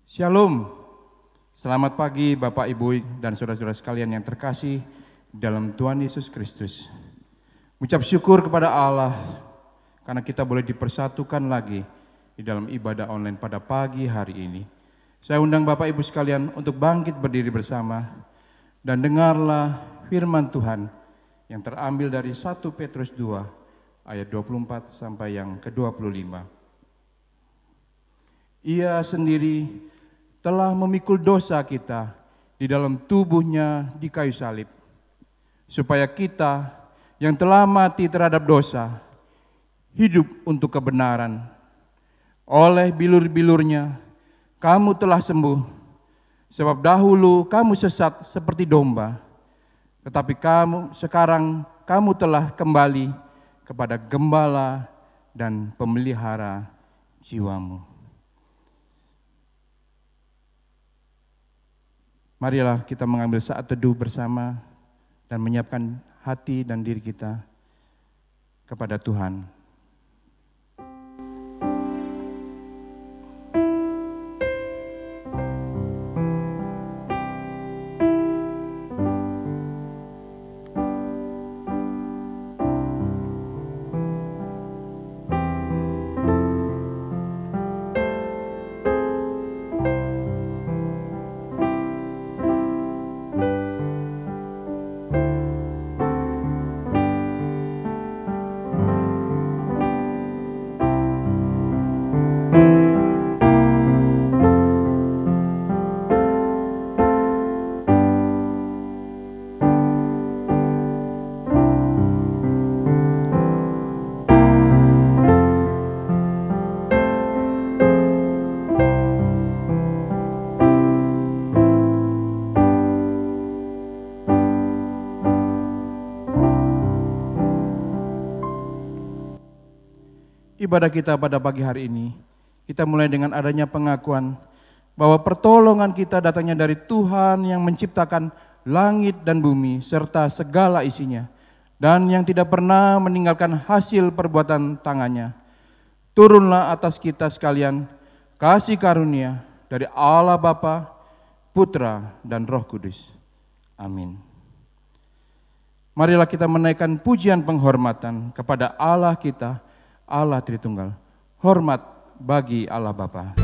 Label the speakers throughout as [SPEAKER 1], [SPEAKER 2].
[SPEAKER 1] Shalom, selamat pagi Bapak Ibu dan saudara-saudara sekalian yang terkasih dalam Tuhan Yesus Kristus. Ucap syukur kepada Allah karena kita boleh dipersatukan lagi di dalam ibadah online pada pagi hari ini. Saya undang Bapak Ibu sekalian untuk bangkit berdiri bersama dan dengarlah firman Tuhan yang terambil dari 1 Petrus 2 ayat 24 sampai yang ke-25. Ia sendiri telah memikul dosa kita di dalam tubuhnya di kayu salib, supaya kita yang telah mati terhadap dosa, hidup untuk kebenaran. Oleh bilur-bilurnya kamu telah sembuh, sebab dahulu kamu sesat seperti domba, tetapi sekarang kamu telah kembali kepada gembala dan pemelihara jiwamu. Marilah kita mengambil saat teduh bersama dan menyiapkan hati dan diri kita kepada Tuhan. Ibadah kita pada pagi hari ini, kita mulai dengan adanya pengakuan bahwa pertolongan kita datangnya dari Tuhan yang menciptakan langit dan bumi serta segala isinya, dan yang tidak pernah meninggalkan hasil perbuatan tangannya. Turunlah atas kita sekalian kasih karunia dari Allah Bapa, Putra, dan Roh Kudus. Amin. Marilah kita menaikkan pujian penghormatan kepada Allah kita, Allah Tritunggal. Hormat bagi Allah Bapa.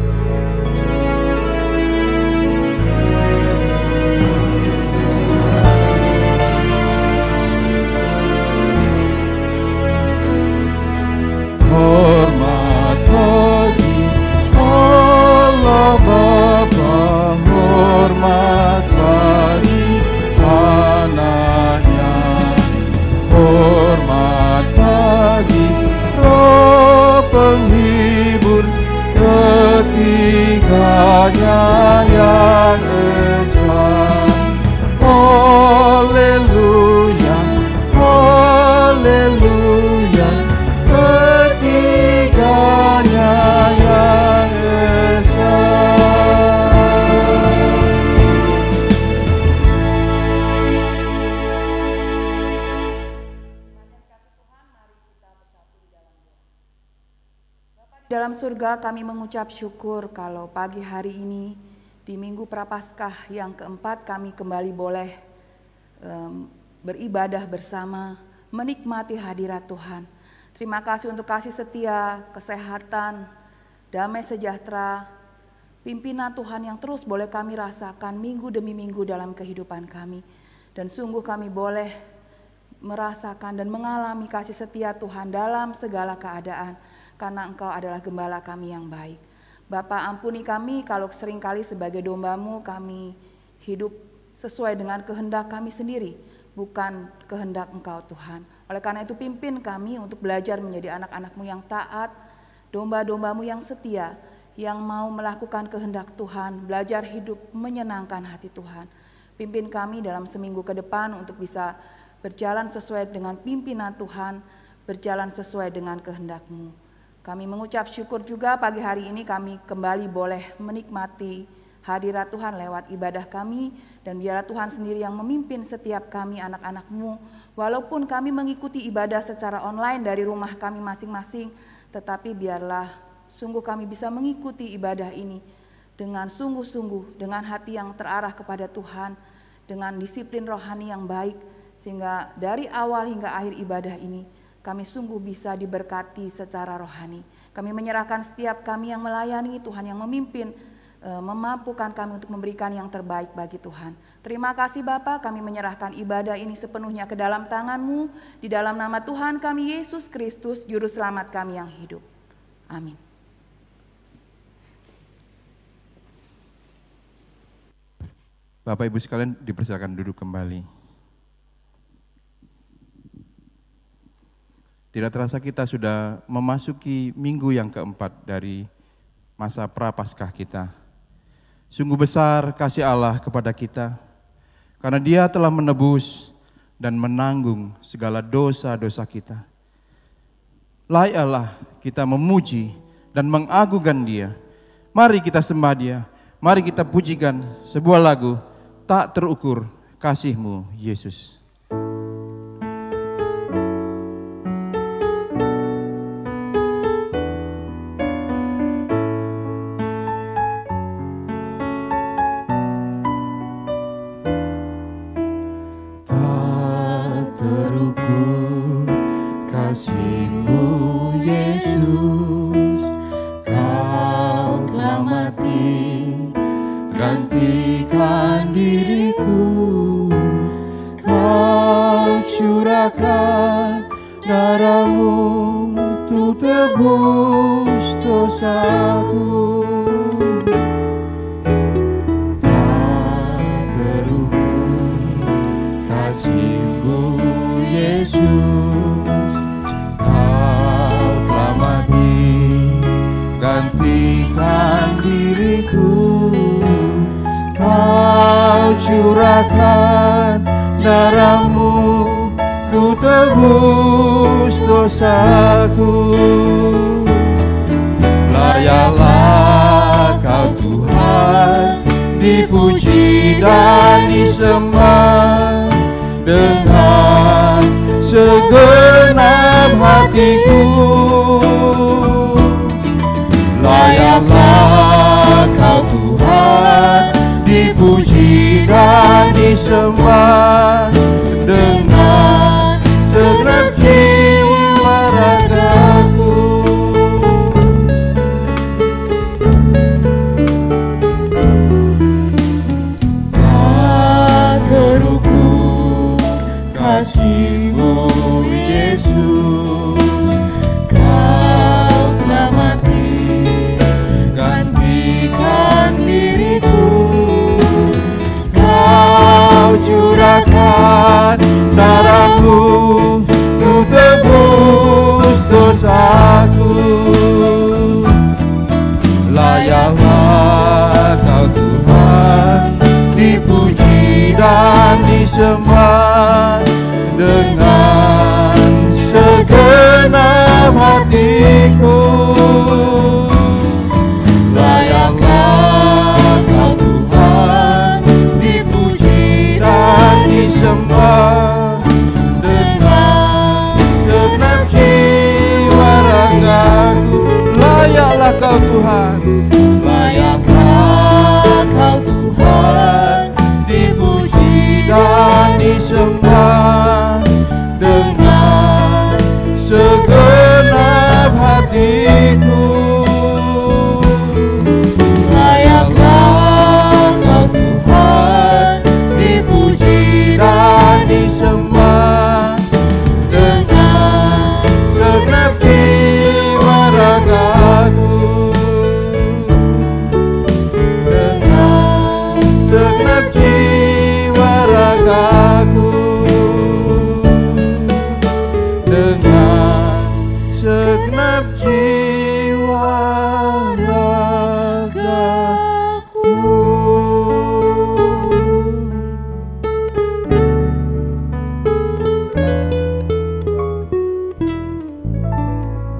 [SPEAKER 1] Hormat bagi Allah Bapa, hormat bagi anaknya, hormat bagi Roh penghibur ketiganya yang esa. Haleluya, haleluya, ketiganya yang esa.
[SPEAKER 2] Dalam surga kami mengucap syukur kalau pagi hari ini di Minggu Prapaskah yang keempat kami kembali boleh beribadah bersama, menikmati hadirat Tuhan. Terima kasih untuk kasih setia, kesehatan, damai sejahtera, pimpinan Tuhan yang terus boleh kami rasakan minggu demi minggu dalam kehidupan kami. Dan sungguh kami boleh merasakan dan mengalami kasih setia Tuhan dalam segala keadaan. Karena Engkau adalah gembala kami yang baik. Bapa, ampuni kami kalau seringkali sebagai domba-Mu kami hidup sesuai dengan kehendak kami sendiri, bukan kehendak Engkau Tuhan. Oleh karena itu pimpin kami untuk belajar menjadi anak-anak-Mu yang taat, domba-domba-Mu yang setia, yang mau melakukan kehendak Tuhan, belajar hidup menyenangkan hati Tuhan. Pimpin kami dalam seminggu ke depan untuk bisa berjalan sesuai dengan pimpinan Tuhan, berjalan sesuai dengan kehendak-Mu. Kami mengucap syukur juga pagi hari ini kami kembali boleh menikmati hadirat Tuhan lewat ibadah kami. Dan biarlah Tuhan sendiri yang memimpin setiap kami anak-anak-Mu. Walaupun kami mengikuti ibadah secara online dari rumah kami masing-masing, tetapi biarlah sungguh kami bisa mengikuti ibadah ini dengan sungguh-sungguh, dengan hati yang terarah kepada Tuhan, dengan disiplin rohani yang baik, sehingga dari awal hingga akhir ibadah ini kami sungguh bisa diberkati secara rohani. Kami menyerahkan setiap kami yang melayani, Tuhan yang memimpin, memampukan kami untuk memberikan yang terbaik bagi Tuhan. Terima kasih Bapa, kami menyerahkan ibadah ini sepenuhnya ke dalam tangan-Mu, di dalam nama Tuhan kami Yesus Kristus, Juru Selamat kami yang hidup. Amin.
[SPEAKER 1] Bapak Ibu sekalian dipersilakan duduk kembali. Tidak terasa kita sudah memasuki minggu yang keempat dari masa Prapaskah kita. Sungguh besar kasih Allah kepada kita, karena Dia telah menebus dan menanggung segala dosa-dosa kita. Layak Allah kita memuji dan mengagungkan Dia. Mari kita sembah Dia, mari kita pujikan sebuah lagu, Tak Terukur Kasih-Mu Yesus.
[SPEAKER 3] Kasih-Mu Yesus, Kau telah mati, gantikan diriku. Kau curahkan darah-Mu untuk tebus dosaku. Tak terukur kasih-Mu Yesus, gantikan diriku. Kau curahkan darah-Mu untuk tebus dosaku. Layaklah Kau Tuhan, dipuji dan disembah dengan segenap hatiku. Layaklah Kau Tuhan, dipuji dan disembah dengan segenap jiwa ragaku. Tak terukur kasih-Mu Yesus, Kau telah mati, gantikan diriku. Kau curahkan darah-Mu untuk tebus dosaku. Layaklah Kau Tuhan, dipuji dan disembah dengan segenap hatiku. Layaklah Kau Tuhan, dipuji dan disembah dengan segenap jiwa ragaku. Layaklah Kau Tuhan, layaklah Kau Tuhan, dipuji dan disembah dengan segenap hatiku. Layaklah Kau Tuhan, dipuji dan disembah dengan segenap jiwa ragaku. Dengan segenap jiwa ragaku. Dengan segenap jiwa ragaku.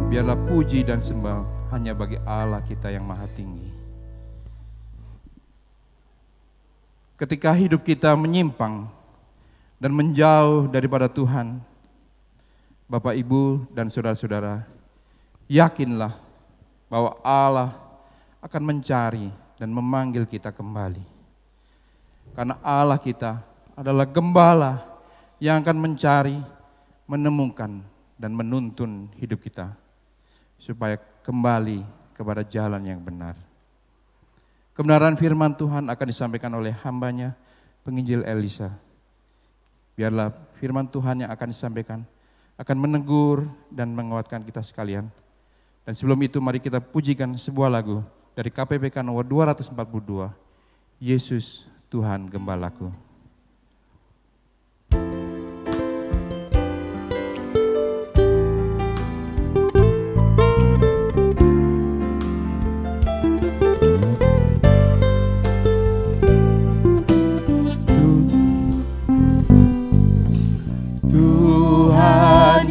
[SPEAKER 1] Biarlah puji dan sembah hanya bagi Allah kita yang maha tinggi. Ketika hidup kita menyimpang dan menjauh daripada Tuhan, Bapak, Ibu, dan saudara-saudara, yakinlah bahwa Allah akan mencari dan memanggil kita kembali. Karena Allah kita adalah gembala yang akan mencari, menemukan, dan menuntun hidup kita supaya kembali kepada jalan yang benar. Kebenaran firman Tuhan akan disampaikan oleh hambanya, penginjil Elisa. Biarlah firman Tuhan yang akan disampaikan akan menegur dan menguatkan kita sekalian. Dan sebelum itu mari kita pujikan sebuah lagu dari KPPK nomor 242, Yesus Tuhan Gembalaku.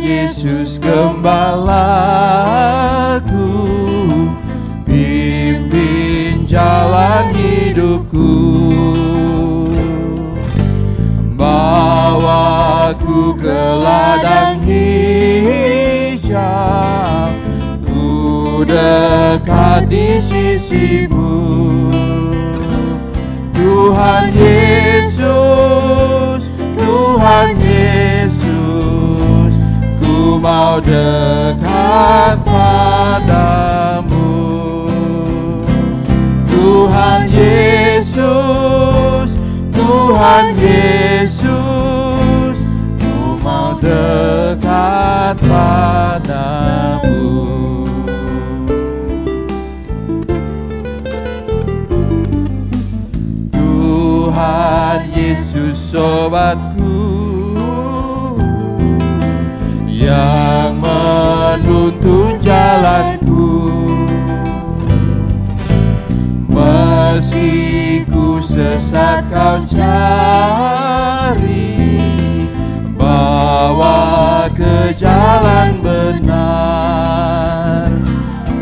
[SPEAKER 3] Yesus Gembalaku, pimpin jalan hidupku, bawaku ke ladang hijau, ku dekat di sisimu. Tuhan Yesus, Tuhan Yesus, ku mau dekat padamu. Tuhan Yesus, Tuhan Yesus, ku mau dekat padamu. Tuhan Yesus sobatku, yang menuntun jalanku, meski ku sesat kau cari, bawa ke jalan benar.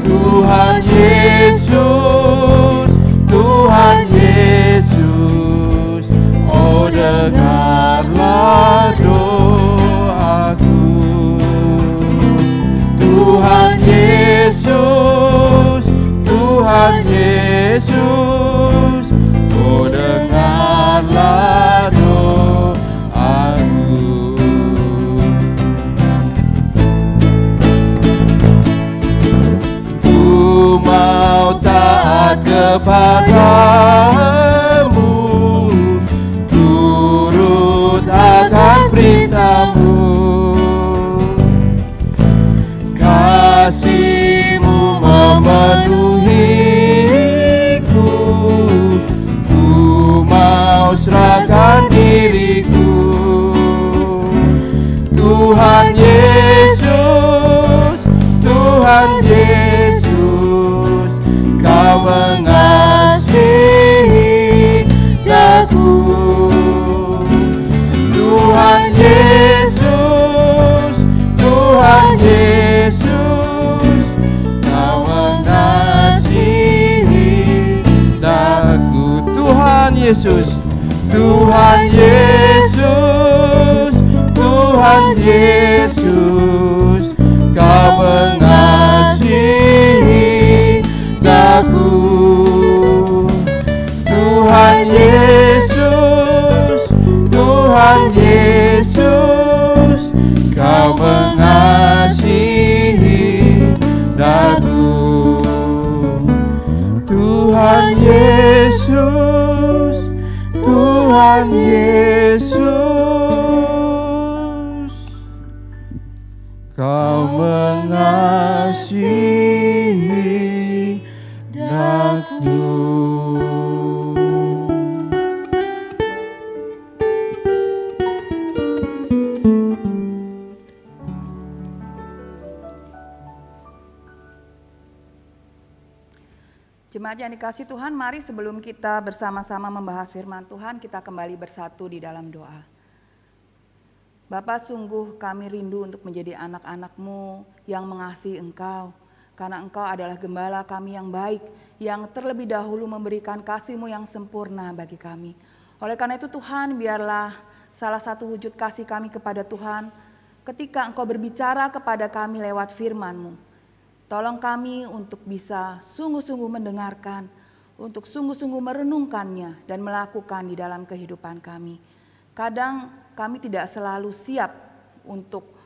[SPEAKER 3] Tuhan Yesus, Tuhan Yesus, oh dengarlah doaku. Tuhan Yesus, Tuhan Yesus, oh dengarlah doaku. Ku mau taat kepadamu, turut akan perintahmu. Kasih-Mu memenuhiku, ku mau serahkan diriku. Tuhan Yesus, Tuhan Yesus, Kau mengasihi aku. Tuhan Yesus, Tuhan Yesus, Kau mengasihi daku. Tuhan Yesus, Tuhan Yesus, Tuhan Yesus, Kau mengasihi daku. Tuhan Yesus, Tuhan Yesus, Kau mengasihi daku. Tuhan Yesus, Tuhan Yesus, Kau mengasihi daku.
[SPEAKER 2] Jemaat yang dikasihi Tuhan, mari sebelum kita bersama-sama membahas firman Tuhan, kita kembali bersatu di dalam doa. Bapa, sungguh kami rindu untuk menjadi anak-anak-Mu yang mengasihi Engkau, karena Engkau adalah gembala kami yang baik, yang terlebih dahulu memberikan kasih-Mu yang sempurna bagi kami. Oleh karena itu Tuhan, biarlah salah satu wujud kasih kami kepada Tuhan, ketika Engkau berbicara kepada kami lewat firman-Mu. Tolong kami untuk bisa sungguh-sungguh mendengarkan, untuk sungguh-sungguh merenungkannya dan melakukan di dalam kehidupan kami. Kadang kami tidak selalu siap untuk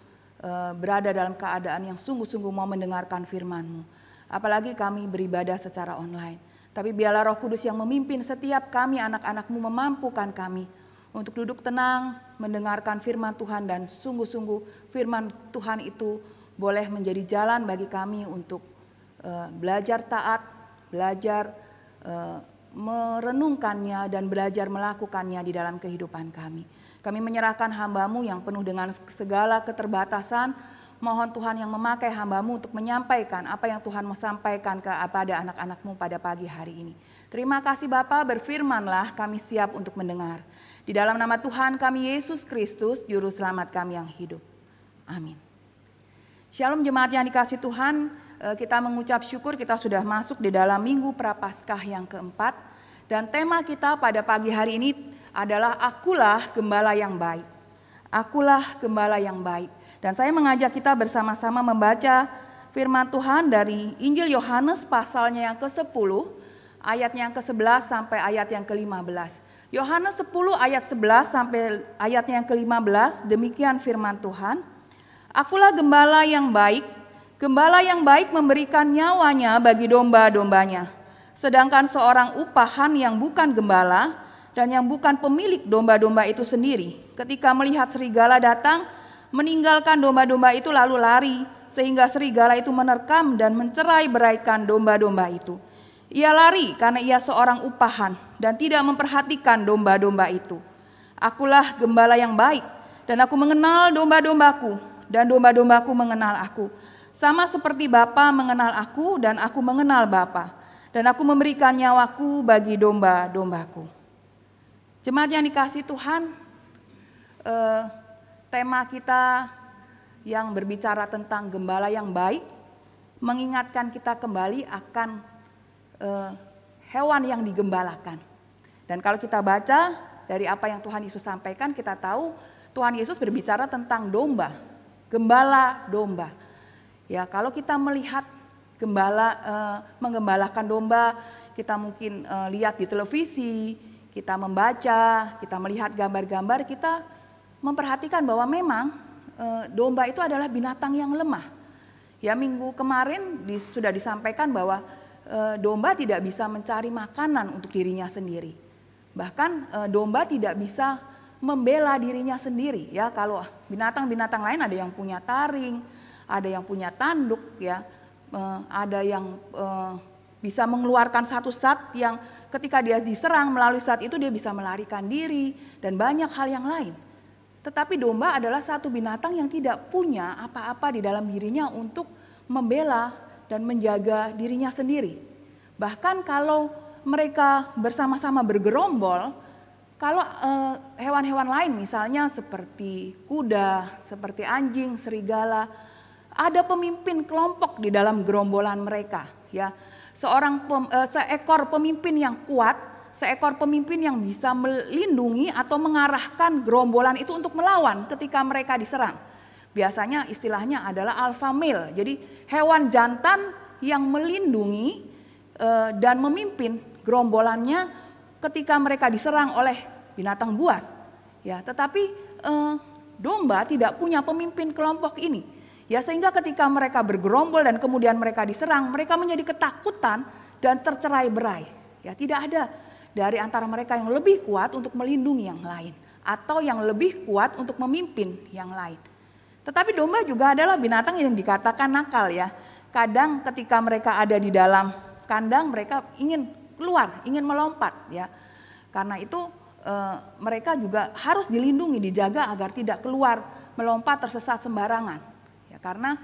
[SPEAKER 2] berada dalam keadaan yang sungguh-sungguh mau mendengarkan firman-Mu. Apalagi kami beribadah secara online. Tapi biarlah Roh Kudus yang memimpin setiap kami anak-anak-Mu, memampukan kami untuk duduk tenang, mendengarkan firman Tuhan, dan sungguh-sungguh firman Tuhan itu boleh menjadi jalan bagi kami untuk belajar taat, belajar merenungkannya dan belajar melakukannya di dalam kehidupan kami. Kami menyerahkan hamba-Mu yang penuh dengan segala keterbatasan. Mohon Tuhan yang memakai hamba-Mu untuk menyampaikan apa yang Tuhan mau sampaikan kepada anak-anak-Mu pada pagi hari ini. Terima kasih Bapa, berfirmanlah, kami siap untuk mendengar. Di dalam nama Tuhan kami Yesus Kristus, Juru Selamat kami yang hidup. Amin. Shalom jemaat yang dikasih Tuhan, kita mengucap syukur kita sudah masuk di dalam Minggu Prapaskah yang keempat. Dan tema kita pada pagi hari ini adalah Akulah Gembala yang Baik. Akulah Gembala yang Baik. Dan saya mengajak kita bersama-sama membaca firman Tuhan dari Injil Yohanes pasalnya yang ke-10, ayatnya yang ke-11 sampai ayat yang ke-15. Yohanes 10 ayat 11 sampai ayatnya yang ke-15, demikian firman Tuhan. Akulah gembala yang baik memberikan nyawanya bagi domba-dombanya. Sedangkan seorang upahan yang bukan gembala dan yang bukan pemilik domba-domba itu sendiri, ketika melihat serigala datang, meninggalkan domba-domba itu lalu lari, sehingga serigala itu menerkam dan mencerai-beraikan domba-domba itu. Ia lari karena ia seorang upahan dan tidak memperhatikan domba-domba itu. Akulah gembala yang baik, dan aku mengenal domba-dombaku, dan domba-dombaku mengenal aku. Sama seperti Bapa mengenal aku dan aku mengenal Bapa, dan aku memberikan nyawaku bagi domba-dombaku. Jemaat yang dikasihi Tuhan, tema kita yang berbicara tentang gembala yang baik mengingatkan kita kembali akan hewan yang digembalakan. Dan kalau kita baca dari apa yang Tuhan Yesus sampaikan, kita tahu Tuhan Yesus berbicara tentang domba, gembala domba. Ya, kalau kita melihat gembala menggembalakan domba, kita mungkin lihat di televisi, kita membaca, kita melihat gambar-gambar, kita memperhatikan bahwa memang domba itu adalah binatang yang lemah. Ya, minggu kemarin sudah disampaikan bahwa domba tidak bisa mencari makanan untuk dirinya sendiri. Bahkan domba tidak bisa membela dirinya sendiri. Ya, kalau binatang-binatang lain ada yang punya taring, ada yang punya tanduk, ya, ada yang bisa mengeluarkan satu zat yang ketika dia diserang melalui zat itu dia bisa melarikan diri dan banyak hal yang lain. Tetapi domba adalah satu binatang yang tidak punya apa-apa di dalam dirinya untuk membela dan menjaga dirinya sendiri. Bahkan kalau mereka bersama-sama bergerombol, kalau hewan-hewan lain misalnya seperti kuda, seperti anjing, serigala, ada pemimpin kelompok di dalam gerombolan mereka. Ya, seekor pemimpin yang kuat, seekor pemimpin yang bisa melindungi atau mengarahkan gerombolan itu untuk melawan ketika mereka diserang. Biasanya istilahnya adalah alpha male. Jadi hewan jantan yang melindungi dan memimpin gerombolannya ketika mereka diserang oleh binatang buas. Ya, tetapi domba tidak punya pemimpin kelompok ini. Ya, sehingga ketika mereka bergerombol dan kemudian mereka diserang, mereka menjadi ketakutan dan tercerai-berai. Ya, tidak ada dari antara mereka yang lebih kuat untuk melindungi yang lain atau yang lebih kuat untuk memimpin yang lain. Tetapi domba juga adalah binatang yang dikatakan nakal, ya. Kadang ketika mereka ada di dalam kandang mereka ingin keluar, ingin melompat, ya. Karena itu mereka juga harus dilindungi, dijaga agar tidak keluar melompat tersesat sembarangan. Ya, karena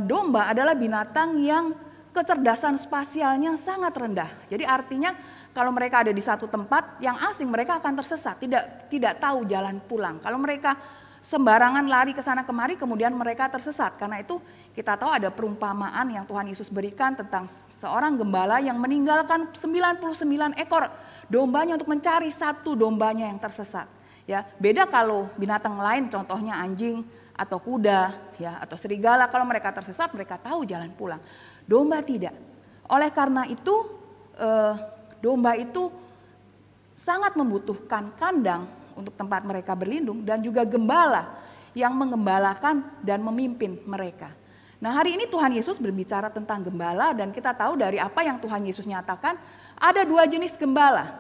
[SPEAKER 2] domba adalah binatang yang kecerdasan spasialnya sangat rendah. Jadi artinya kalau mereka ada di satu tempat yang asing, mereka akan tersesat, tidak tahu jalan pulang. Kalau mereka sembarangan lari ke sana kemari, kemudian mereka tersesat. Karena itu kita tahu ada perumpamaan yang Tuhan Yesus berikan tentang seorang gembala yang meninggalkan 99 ekor dombanya untuk mencari satu dombanya yang tersesat. Ya, beda kalau binatang lain, contohnya anjing atau kuda, ya, atau serigala, kalau mereka tersesat mereka tahu jalan pulang. Domba tidak. Oleh karena itu domba itu sangat membutuhkan kandang untuk tempat mereka berlindung dan juga gembala yang mengembalakan dan memimpin mereka. Nah, hari ini Tuhan Yesus berbicara tentang gembala dan kita tahu dari apa yang Tuhan Yesus nyatakan ada 2 jenis gembala,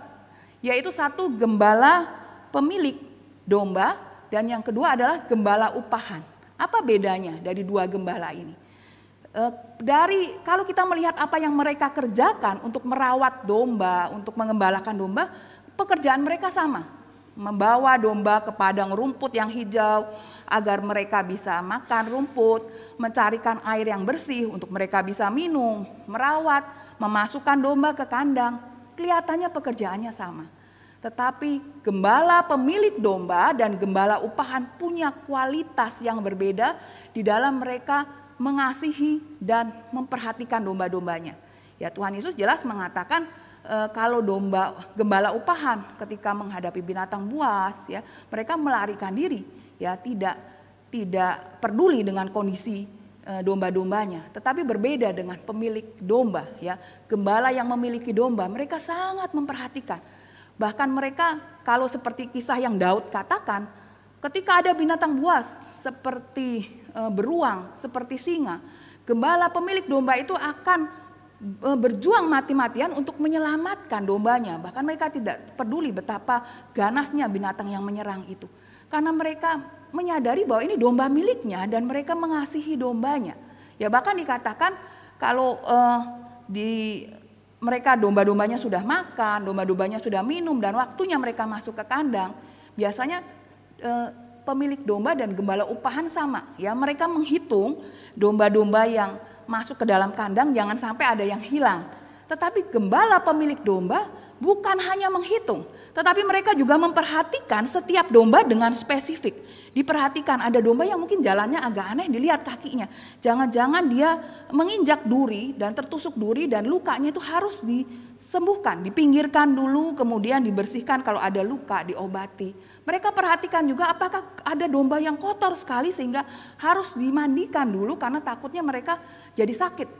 [SPEAKER 2] yaitu satu gembala pemilik domba dan yang kedua adalah gembala upahan. Apa bedanya dari 2 gembala ini? Kalau kita melihat apa yang mereka kerjakan untuk merawat domba, untuk mengembalakan domba, pekerjaan mereka sama. Membawa domba ke padang rumput yang hijau agar mereka bisa makan rumput, mencarikan air yang bersih untuk mereka bisa minum, merawat, memasukkan domba ke kandang. Kelihatannya pekerjaannya sama. Tetapi gembala pemilik domba dan gembala upahan punya kualitas yang berbeda di dalam mereka mengasihi dan memperhatikan domba-dombanya. Ya, Tuhan Yesus jelas mengatakan kalau gembala upahan ketika menghadapi binatang buas, ya, mereka melarikan diri, ya, tidak peduli dengan kondisi domba-dombanya. Tetapi berbeda dengan pemilik domba, ya, gembala yang memiliki domba, mereka sangat memperhatikan. Bahkan mereka kalau seperti kisah yang Daud katakan, ketika ada binatang buas seperti beruang, seperti singa, gembala pemilik domba itu akan berjuang mati-matian untuk menyelamatkan dombanya. Bahkan mereka tidak peduli betapa ganasnya binatang yang menyerang itu. Karena mereka menyadari bahwa ini domba miliknya dan mereka mengasihi dombanya. Ya, bahkan dikatakan kalau mereka domba-dombanya sudah makan, domba-dombanya sudah minum dan waktunya mereka masuk ke kandang, biasanya pemilik domba dan gembala upahan sama, ya, mereka menghitung domba-domba yang masuk ke dalam kandang jangan sampai ada yang hilang. Tetapi gembala pemilik domba bukan hanya menghitung, tetapi mereka juga memperhatikan setiap domba dengan spesifik. Diperhatikan ada domba yang mungkin jalannya agak aneh, dilihat kakinya. Jangan-jangan dia menginjak duri dan tertusuk duri dan lukanya itu harus disembuhkan, dipinggirkan dulu, kemudian dibersihkan kalau ada luka, diobati. Mereka perhatikan juga apakah ada domba yang kotor sekali sehingga harus dimandikan dulu karena takutnya mereka jadi sakit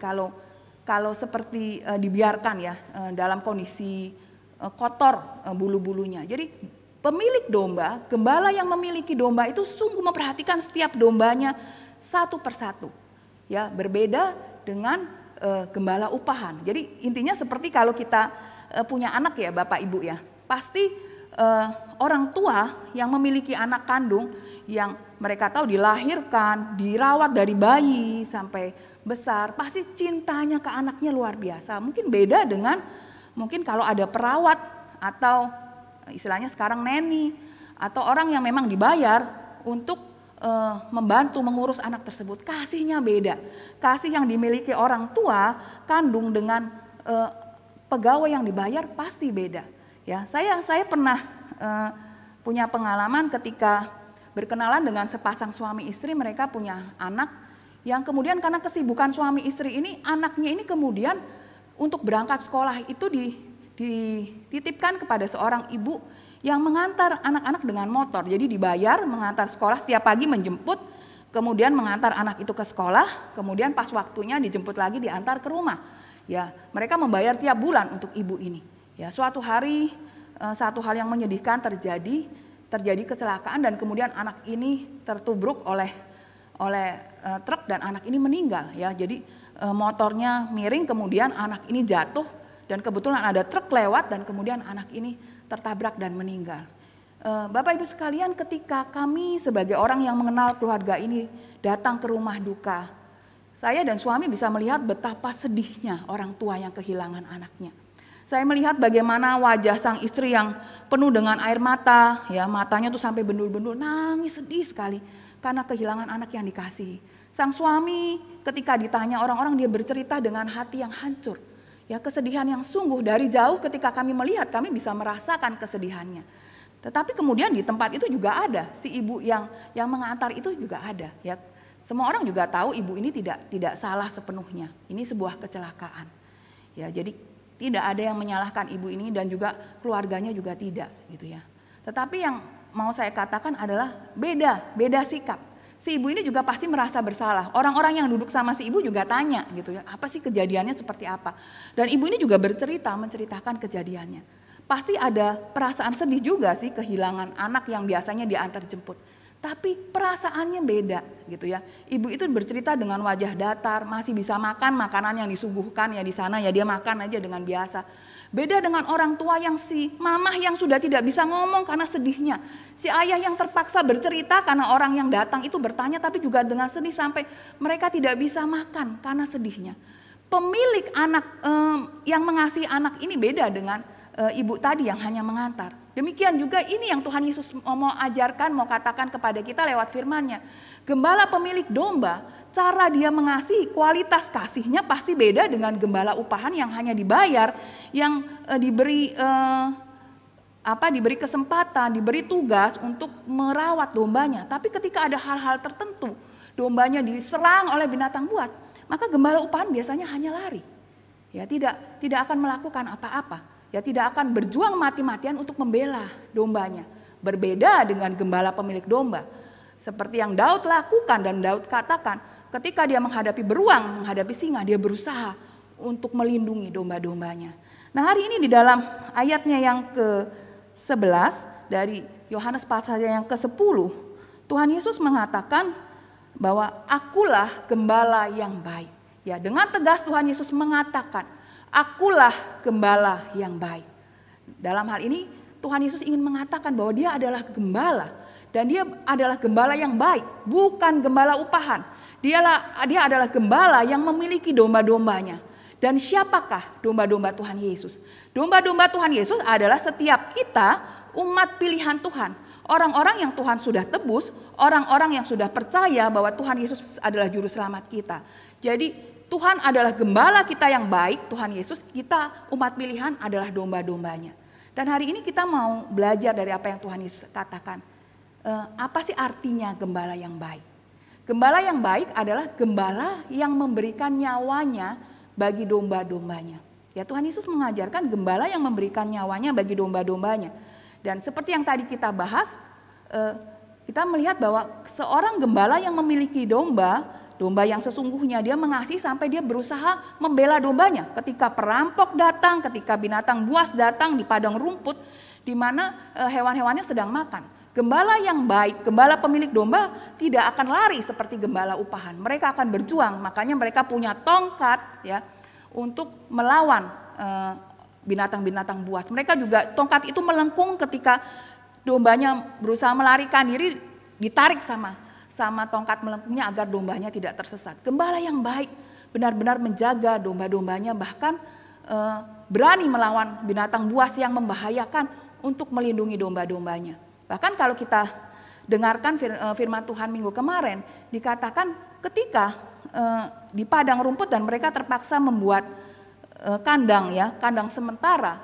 [SPEAKER 2] kalau seperti dibiarkan, ya, dalam kondisi kotor bulu-bulunya. Jadi pemilik domba, gembala yang memiliki domba itu sungguh memperhatikan setiap dombanya satu persatu. Ya, berbeda dengan gembala upahan. Jadi intinya seperti kalau kita punya anak, ya Bapak Ibu, ya. Pasti orang tua yang memiliki anak kandung yang mereka tahu dilahirkan, dirawat dari bayi sampai besar, pasti cintanya ke anaknya luar biasa. Mungkin beda dengan mungkin kalau ada perawat atau istilahnya sekarang neni atau orang yang memang dibayar untuk membantu mengurus anak tersebut. Kasihnya beda. Kasih yang dimiliki orang tua kandung dengan pegawai yang dibayar pasti beda. Ya, saya pernah punya pengalaman ketika berkenalan dengan sepasang suami istri. Mereka punya anak yang kemudian karena kesibukan suami istri ini, anaknya ini kemudian untuk berangkat sekolah itu dititipkan kepada seorang ibu yang mengantar anak-anak dengan motor. Jadi dibayar mengantar sekolah setiap pagi, menjemput, kemudian mengantar anak itu ke sekolah, kemudian pas waktunya dijemput lagi, diantar ke rumah. Ya, mereka membayar tiap bulan untuk ibu ini. Ya, suatu hari satu hal yang menyedihkan terjadi kecelakaan dan kemudian anak ini tertubruk oleh truk dan anak ini meninggal. Ya, jadi motornya miring, kemudian anak ini jatuh dan kebetulan ada truk lewat dan kemudian anak ini tertabrak dan meninggal. Bapak Ibu sekalian, ketika kami sebagai orang yang mengenal keluarga ini datang ke rumah duka, saya dan suami bisa melihat betapa sedihnya orang tua yang kehilangan anaknya. Saya melihat bagaimana wajah sang istri yang penuh dengan air mata, ya, matanya tuh sampai bendul-bendul, nangis sedih sekali karena kehilangan anak yang dikasihi. Sang suami ketika ditanya orang-orang, dia bercerita dengan hati yang hancur. Ya, kesedihan yang sungguh dari jauh ketika kami melihat, kami bisa merasakan kesedihannya. Tetapi kemudian di tempat itu juga ada si ibu yang mengantar itu juga ada. Ya, semua orang juga tahu ibu ini tidak salah sepenuhnya. Ini sebuah kecelakaan. Ya, jadi tidak ada yang menyalahkan ibu ini dan juga keluarganya juga tidak, gitu ya. Tetapi yang mau saya katakan adalah beda sikap. si ibu ini juga pasti merasa bersalah. Orang-orang yang duduk sama si ibu juga tanya gitu ya, apa sih kejadiannya seperti apa. Dan ibu ini juga menceritakan kejadiannya. Pasti ada perasaan sedih juga sih kehilangan anak yang biasanya diantar jemput. Tapi perasaannya beda gitu ya. Ibu itu bercerita dengan wajah datar, masih bisa makan makanan yang disuguhkan ya di sana ya, dia makan aja dengan biasa. Beda dengan orang tua yang si mamah yang sudah tidak bisa ngomong karena sedihnya. Si ayah yang terpaksa bercerita karena orang yang datang itu bertanya tapi juga dengan sedih sampai mereka tidak bisa makan karena sedihnya. Pemilik anak yang mengasihi anak ini beda dengan ibu tadi yang hanya mengantar. Demikian juga ini yang Tuhan Yesus mau ajarkan, mau katakan kepada kita lewat firman-Nya. Gembala pemilik domba, cara dia mengasihi, kualitas kasihnya pasti beda dengan gembala upahan yang hanya dibayar, yang diberi kesempatan, diberi tugas untuk merawat dombanya. Tapi ketika ada hal-hal tertentu, dombanya diserang oleh binatang buas, maka gembala upahan biasanya hanya lari. Ya, tidak akan melakukan apa-apa. Ya, tidak akan berjuang mati-matian untuk membela dombanya. Berbeda dengan gembala pemilik domba. Seperti yang Daud lakukan dan Daud katakan, ketika dia menghadapi beruang, menghadapi singa, dia berusaha untuk melindungi domba-dombanya. Nah, hari ini di dalam ayatnya yang ke-11 dari Yohanes pasal yang ke-10, Tuhan Yesus mengatakan bahwa akulah gembala yang baik. Ya, dengan tegas Tuhan Yesus mengatakan, akulah gembala yang baik. Dalam hal ini Tuhan Yesus ingin mengatakan bahwa dia adalah gembala. Dan dia adalah gembala yang baik, bukan gembala upahan. Dia adalah gembala yang memiliki domba-dombanya. Dan siapakah domba-domba Tuhan Yesus? Domba-domba Tuhan Yesus adalah setiap kita umat pilihan Tuhan. Orang-orang yang Tuhan sudah tebus, orang-orang yang sudah percaya bahwa Tuhan Yesus adalah juru selamat kita. Jadi Tuhan adalah gembala kita yang baik, Tuhan Yesus, kita umat pilihan adalah domba-dombanya. Dan hari ini kita mau belajar dari apa yang Tuhan Yesus katakan. Apa sih artinya gembala yang baik? Gembala yang baik adalah gembala yang memberikan nyawanya bagi domba-dombanya. Ya, Tuhan Yesus mengajarkan gembala yang memberikan nyawanya bagi domba-dombanya. Dan seperti yang tadi kita bahas, kita melihat bahwa seorang gembala yang memiliki domba yang sesungguhnya, dia mengasihi sampai dia berusaha membela dombanya. Ketika perampok datang, ketika binatang buas datang di padang rumput, di mana hewan-hewannya sedang makan. Gembala yang baik, gembala pemilik domba tidak akan lari seperti gembala upahan. Mereka akan berjuang, makanya mereka punya tongkat ya untuk melawan binatang-binatang buas. Mereka juga tongkat itu melengkung ketika dombanya berusaha melarikan diri, ditarik sama tongkat melengkungnya agar dombanya tidak tersesat. Gembala yang baik benar-benar menjaga domba-dombanya, bahkan berani melawan binatang buas yang membahayakan untuk melindungi domba-dombanya. Bahkan kalau kita dengarkan firman Tuhan minggu kemarin, dikatakan ketika di padang rumput dan mereka terpaksa membuat kandang sementara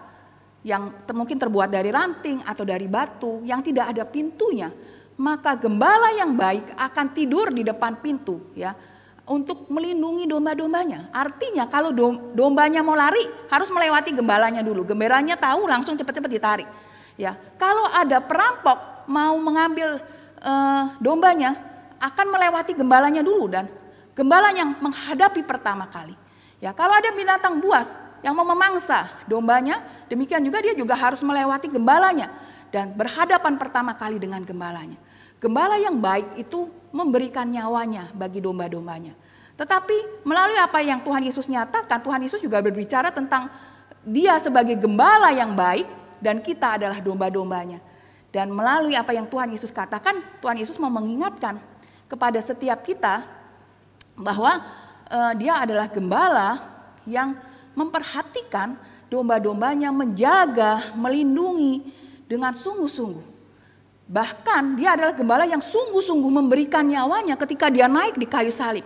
[SPEAKER 2] yang mungkin terbuat dari ranting atau dari batu yang tidak ada pintunya, maka gembala yang baik akan tidur di depan pintu ya untuk melindungi domba-dombanya. Artinya kalau dombanya mau lari harus melewati gembalanya dulu. Gembalanya tahu langsung cepat-cepat ditarik. Ya, kalau ada perampok mau mengambil dombanya akan melewati gembalanya dulu dan gembala yang menghadapi pertama kali. Ya, kalau ada binatang buas yang mau memangsa dombanya, demikian juga dia juga harus melewati gembalanya dan berhadapan pertama kali dengan gembalanya. Gembala yang baik itu memberikan nyawanya bagi domba-dombanya. Tetapi melalui apa yang Tuhan Yesus nyatakan, Tuhan Yesus juga berbicara tentang dia sebagai gembala yang baik dan kita adalah domba-dombanya. Dan melalui apa yang Tuhan Yesus katakan, Tuhan Yesus mau mengingatkan kepada setiap kita bahwa dia adalah gembala yang memperhatikan domba-dombanya, menjaga, melindungi dengan sungguh-sungguh. Bahkan dia adalah gembala yang sungguh-sungguh memberikan nyawanya ketika dia naik di kayu salib.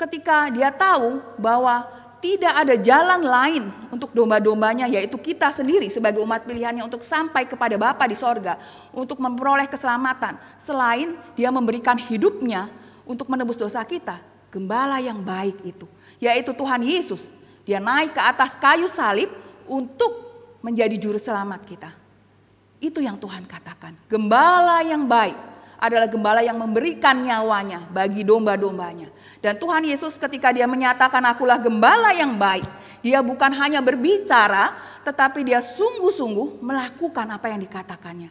[SPEAKER 2] Ketika dia tahu bahwa tidak ada jalan lain untuk domba-dombanya, yaitu kita sendiri sebagai umat pilihannya untuk sampai kepada Bapa di sorga, untuk memperoleh keselamatan. Selain dia memberikan hidupnya untuk menebus dosa kita, gembala yang baik itu, yaitu Tuhan Yesus. Dia naik ke atas kayu salib untuk menjadi juru selamat kita. Itu yang Tuhan katakan, gembala yang baik. adalah gembala yang memberikan nyawanya bagi domba-dombanya. Dan Tuhan Yesus ketika dia menyatakan akulah gembala yang baik, dia bukan hanya berbicara, tetapi dia sungguh-sungguh melakukan apa yang dikatakannya.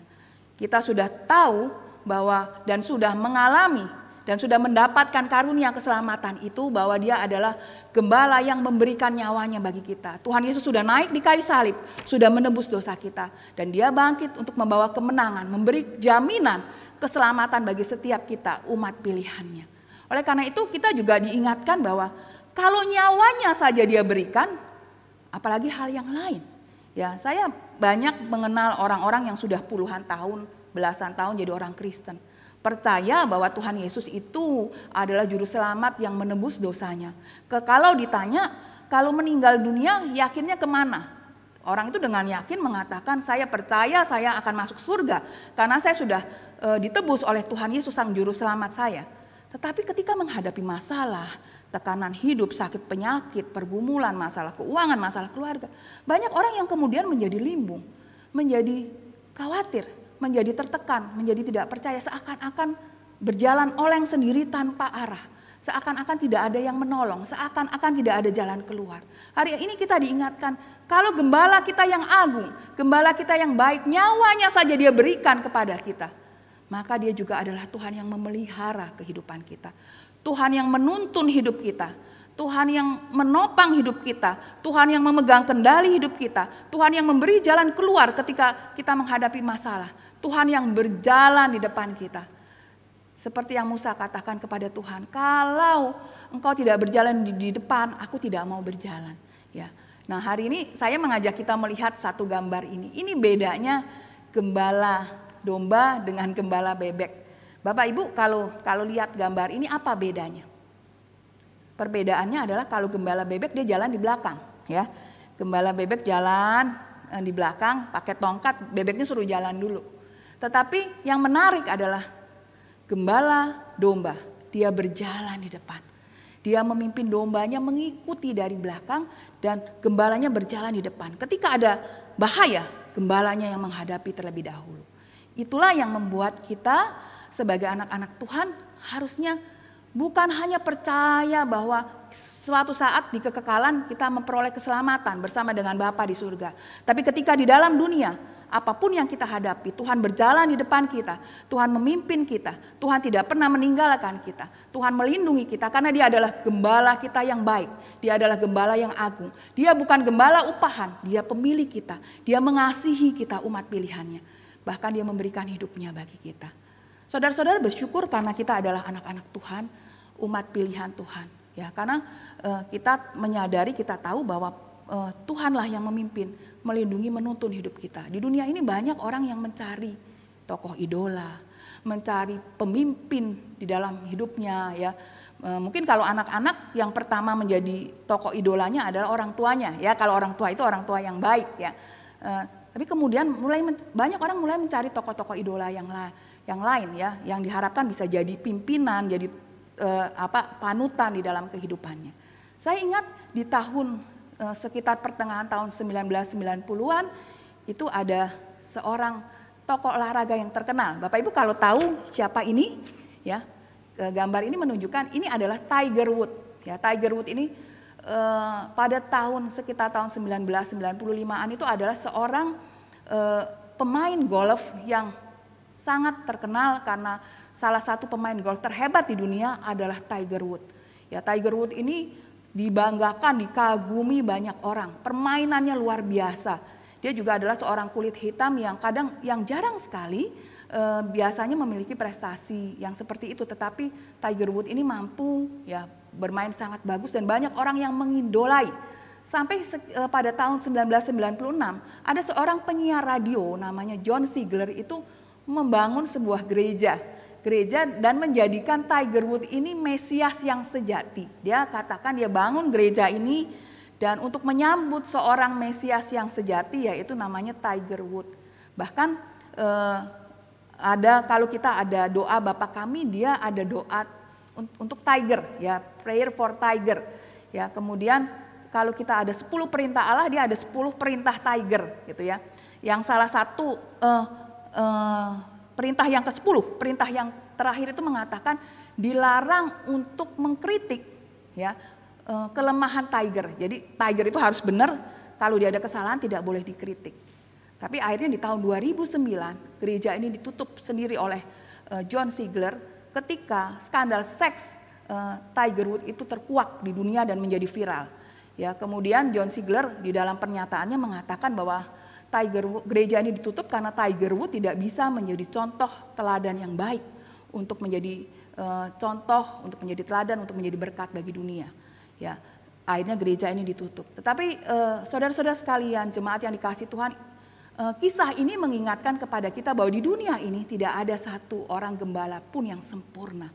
[SPEAKER 2] Kita sudah tahu bahwa dan sudah mengalami dan sudah mendapatkan karunia keselamatan itu, bahwa dia adalah gembala yang memberikan nyawanya bagi kita. Tuhan Yesus sudah naik di kayu salib, sudah menebus dosa kita, dan dia bangkit untuk membawa kemenangan, memberi jaminan keselamatan bagi setiap kita, umat pilihannya. Oleh karena itu kita juga diingatkan bahwa kalau nyawanya saja dia berikan, apalagi hal yang lain. Ya, saya banyak mengenal orang-orang yang sudah puluhan tahun, belasan tahun jadi orang Kristen. Percaya bahwa Tuhan Yesus itu adalah juru selamat yang menebus dosanya. Kalau ditanya, kalau meninggal dunia yakinnya kemana? Orang itu dengan yakin mengatakan, saya percaya saya akan masuk surga karena saya sudah ditebus oleh Tuhan Yesus sang juru selamat saya. Tetapi ketika menghadapi masalah, tekanan hidup, sakit penyakit, pergumulan, masalah keuangan, masalah keluarga, banyak orang yang kemudian menjadi limbung, menjadi khawatir, menjadi tertekan, menjadi tidak percaya, seakan-akan berjalan oleng sendiri tanpa arah. Seakan-akan tidak ada yang menolong, seakan-akan tidak ada jalan keluar. Hari ini kita diingatkan, kalau gembala kita yang agung, gembala kita yang baik, nyawanya saja dia berikan kepada kita, maka dia juga adalah Tuhan yang memelihara kehidupan kita. Tuhan yang menuntun hidup kita, Tuhan yang menopang hidup kita, Tuhan yang memegang kendali hidup kita, Tuhan yang memberi jalan keluar ketika kita menghadapi masalah, Tuhan yang berjalan di depan kita. Seperti yang Musa katakan kepada Tuhan, kalau engkau tidak berjalan di depan, aku tidak mau berjalan. Ya. Nah, hari ini saya mengajak kita melihat satu gambar ini. Ini bedanya gembala domba dengan gembala bebek. Bapak Ibu kalau lihat gambar ini apa bedanya? Perbedaannya adalah kalau gembala bebek dia jalan di belakang, ya. Gembala bebek jalan di belakang pakai tongkat, bebeknya suruh jalan dulu. Tetapi yang menarik adalah gembala domba, dia berjalan di depan. Dia memimpin dombanya mengikuti dari belakang dan gembalanya berjalan di depan. Ketika ada bahaya, gembalanya yang menghadapi terlebih dahulu. Itulah yang membuat kita sebagai anak-anak Tuhan harusnya bukan hanya percaya bahwa suatu saat di kekekalan kita memperoleh keselamatan bersama dengan Bapa di surga. Tapi ketika di dalam dunia, apapun yang kita hadapi, Tuhan berjalan di depan kita, Tuhan memimpin kita, Tuhan tidak pernah meninggalkan kita, Tuhan melindungi kita karena dia adalah gembala kita yang baik, dia adalah gembala yang agung. Dia bukan gembala upahan, dia pemilik kita, dia mengasihi kita umat pilihannya. Bahkan dia memberikan hidupnya bagi kita. Saudara-saudara bersyukur karena kita adalah anak-anak Tuhan, umat pilihan Tuhan. Ya, karena kita menyadari, kita tahu bahwa Tuhanlah yang memimpin, melindungi, menuntun hidup kita. Di dunia ini banyak orang yang mencari tokoh idola, mencari pemimpin di dalam hidupnya. Ya, mungkin kalau anak-anak yang pertama menjadi tokoh idolanya adalah orang tuanya. Ya, kalau orang tua itu orang tua yang baik. Ya, tapi kemudian banyak orang mulai mencari tokoh-tokoh idola yang lain, ya, yang diharapkan bisa jadi pimpinan, jadi panutan di dalam kehidupannya. Saya ingat di tahun sekitar pertengahan tahun 1990-an itu ada seorang tokoh olahraga yang terkenal. Bapak Ibu kalau tahu siapa ini, ya, gambar ini menunjukkan ini adalah Tiger Woods. Ya, Tiger Woods ini pada sekitar tahun 1995-an itu adalah seorang pemain golf yang sangat terkenal karena salah satu pemain golf terhebat di dunia adalah Tiger Woods. Ya, Tiger Woods ini dibanggakan, dikagumi banyak orang. Permainannya luar biasa. Dia juga adalah seorang kulit hitam yang jarang sekali biasanya memiliki prestasi yang seperti itu. Tetapi Tiger Woods ini mampu, ya, bermain sangat bagus dan banyak orang yang mengidolai. Sampai pada tahun 1996 ada seorang penyiar radio namanya John Ziegler itu membangun sebuah gereja dan menjadikan Tiger Woods ini Mesias yang sejati. Dia katakan dia bangun gereja ini dan untuk menyambut seorang Mesias yang sejati, yaitu namanya Tiger Woods. Bahkan kalau kita ada doa Bapa Kami, dia ada doa untuk Tiger, ya, prayer for Tiger. Ya, kemudian kalau kita ada 10 perintah Allah, dia ada 10 perintah Tiger, gitu ya. Yang salah satu perintah yang ke-10, perintah yang terakhir itu mengatakan dilarang untuk mengkritik ya kelemahan tiger. Jadi tiger itu harus benar, kalau dia ada kesalahan tidak boleh dikritik. Tapi akhirnya di tahun 2009 gereja ini ditutup sendiri oleh John Ziegler ketika skandal seks Tiger Woods itu terkuak di dunia dan menjadi viral. Ya, kemudian John Ziegler di dalam pernyataannya mengatakan bahwa gereja ini ditutup karena Tiger Woods tidak bisa menjadi contoh teladan yang baik untuk menjadi contoh, untuk menjadi teladan, untuk menjadi berkat bagi dunia. Ya, akhirnya gereja ini ditutup. Tetapi saudara-saudara sekalian, jemaat yang dikasihi Tuhan, kisah ini mengingatkan kepada kita bahwa di dunia ini tidak ada satu orang gembala pun yang sempurna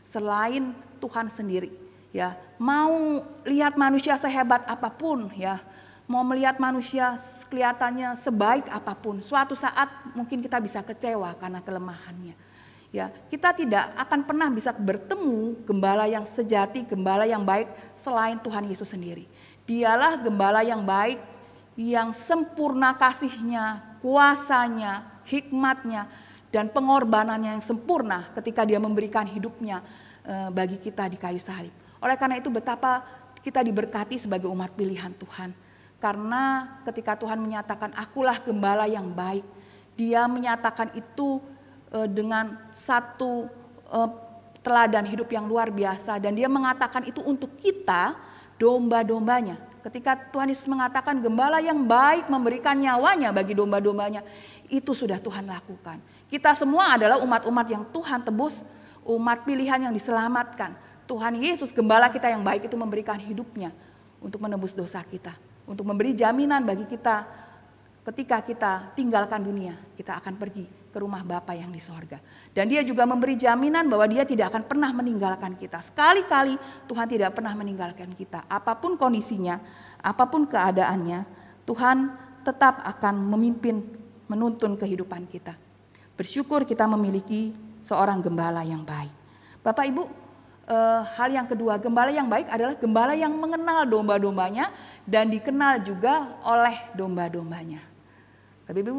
[SPEAKER 2] selain Tuhan sendiri. Ya, mau lihat manusia sehebat apapun, ya, mau melihat manusia kelihatannya sebaik apapun, suatu saat mungkin kita bisa kecewa karena kelemahannya. Ya, kita tidak akan pernah bisa bertemu gembala yang sejati, gembala yang baik selain Tuhan Yesus sendiri. Dialah gembala yang baik, yang sempurna kasihnya, kuasanya, hikmatnya, dan pengorbanannya yang sempurna ketika dia memberikan hidupnya bagi kita di kayu salib. Oleh karena itu betapa kita diberkati sebagai umat pilihan Tuhan. Karena ketika Tuhan menyatakan akulah gembala yang baik, dia menyatakan itu dengan satu teladan hidup yang luar biasa. Dan dia mengatakan itu untuk kita domba-dombanya. Ketika Tuhan Yesus mengatakan gembala yang baik memberikan nyawanya bagi domba-dombanya, itu sudah Tuhan lakukan. Kita semua adalah umat-umat yang Tuhan tebus, umat pilihan yang diselamatkan. Tuhan Yesus gembala kita yang baik itu memberikan hidupnya untuk menebus dosa kita. Untuk memberi jaminan bagi kita ketika kita tinggalkan dunia, kita akan pergi ke rumah Bapa yang di sorga. Dan dia juga memberi jaminan bahwa dia tidak akan pernah meninggalkan kita. Sekali-kali Tuhan tidak pernah meninggalkan kita. Apapun kondisinya, apapun keadaannya, Tuhan tetap akan memimpin, menuntun kehidupan kita. Bersyukur kita memiliki seorang gembala yang baik. Bapak Ibu, hal yang kedua, gembala yang baik adalah gembala yang mengenal domba-dombanya dan dikenal juga oleh domba-dombanya. Bapak Ibu,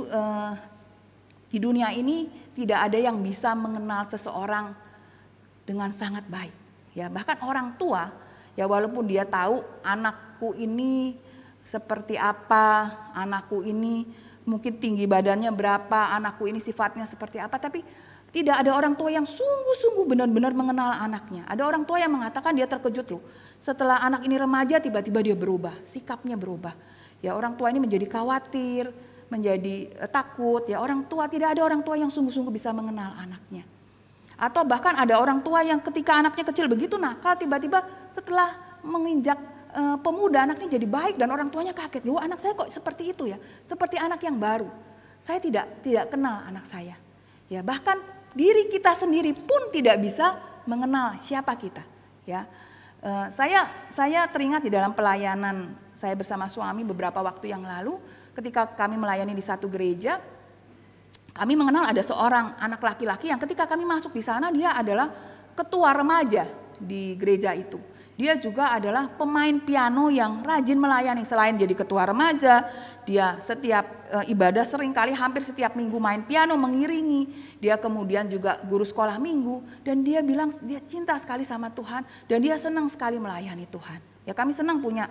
[SPEAKER 2] di dunia ini tidak ada yang bisa mengenal seseorang dengan sangat baik. Ya, bahkan orang tua, ya walaupun dia tahu anakku ini seperti apa, anakku ini mungkin tinggi badannya berapa, anakku ini sifatnya seperti apa, tapi tidak ada orang tua yang sungguh-sungguh benar-benar mengenal anaknya. Ada orang tua yang mengatakan dia terkejut loh. Setelah anak ini remaja tiba-tiba dia berubah, sikapnya berubah. Ya, orang tua ini menjadi khawatir, menjadi takut. Ya, orang tua, tidak ada orang tua yang sungguh-sungguh bisa mengenal anaknya. Atau bahkan ada orang tua yang ketika anaknya kecil begitu nakal, tiba-tiba setelah menginjak pemuda anaknya jadi baik dan orang tuanya kaget. Loh, anak saya kok seperti itu ya? Seperti anak yang baru. Saya tidak kenal anak saya. Ya, bahkan diri kita sendiri pun tidak bisa mengenal siapa kita. Ya, saya teringat di dalam pelayanan saya bersama suami beberapa waktu yang lalu, ketika kami melayani di satu gereja, kami mengenal ada seorang anak laki-laki yang ketika kami masuk di sana dia adalah ketua remaja di gereja itu. Dia juga adalah pemain piano yang rajin melayani. Selain jadi ketua remaja, dia setiap ibadah seringkali hampir setiap minggu main piano mengiringi. Dia kemudian juga guru sekolah minggu. Dan dia bilang dia cinta sekali sama Tuhan dan dia senang sekali melayani Tuhan. Ya, kami senang punya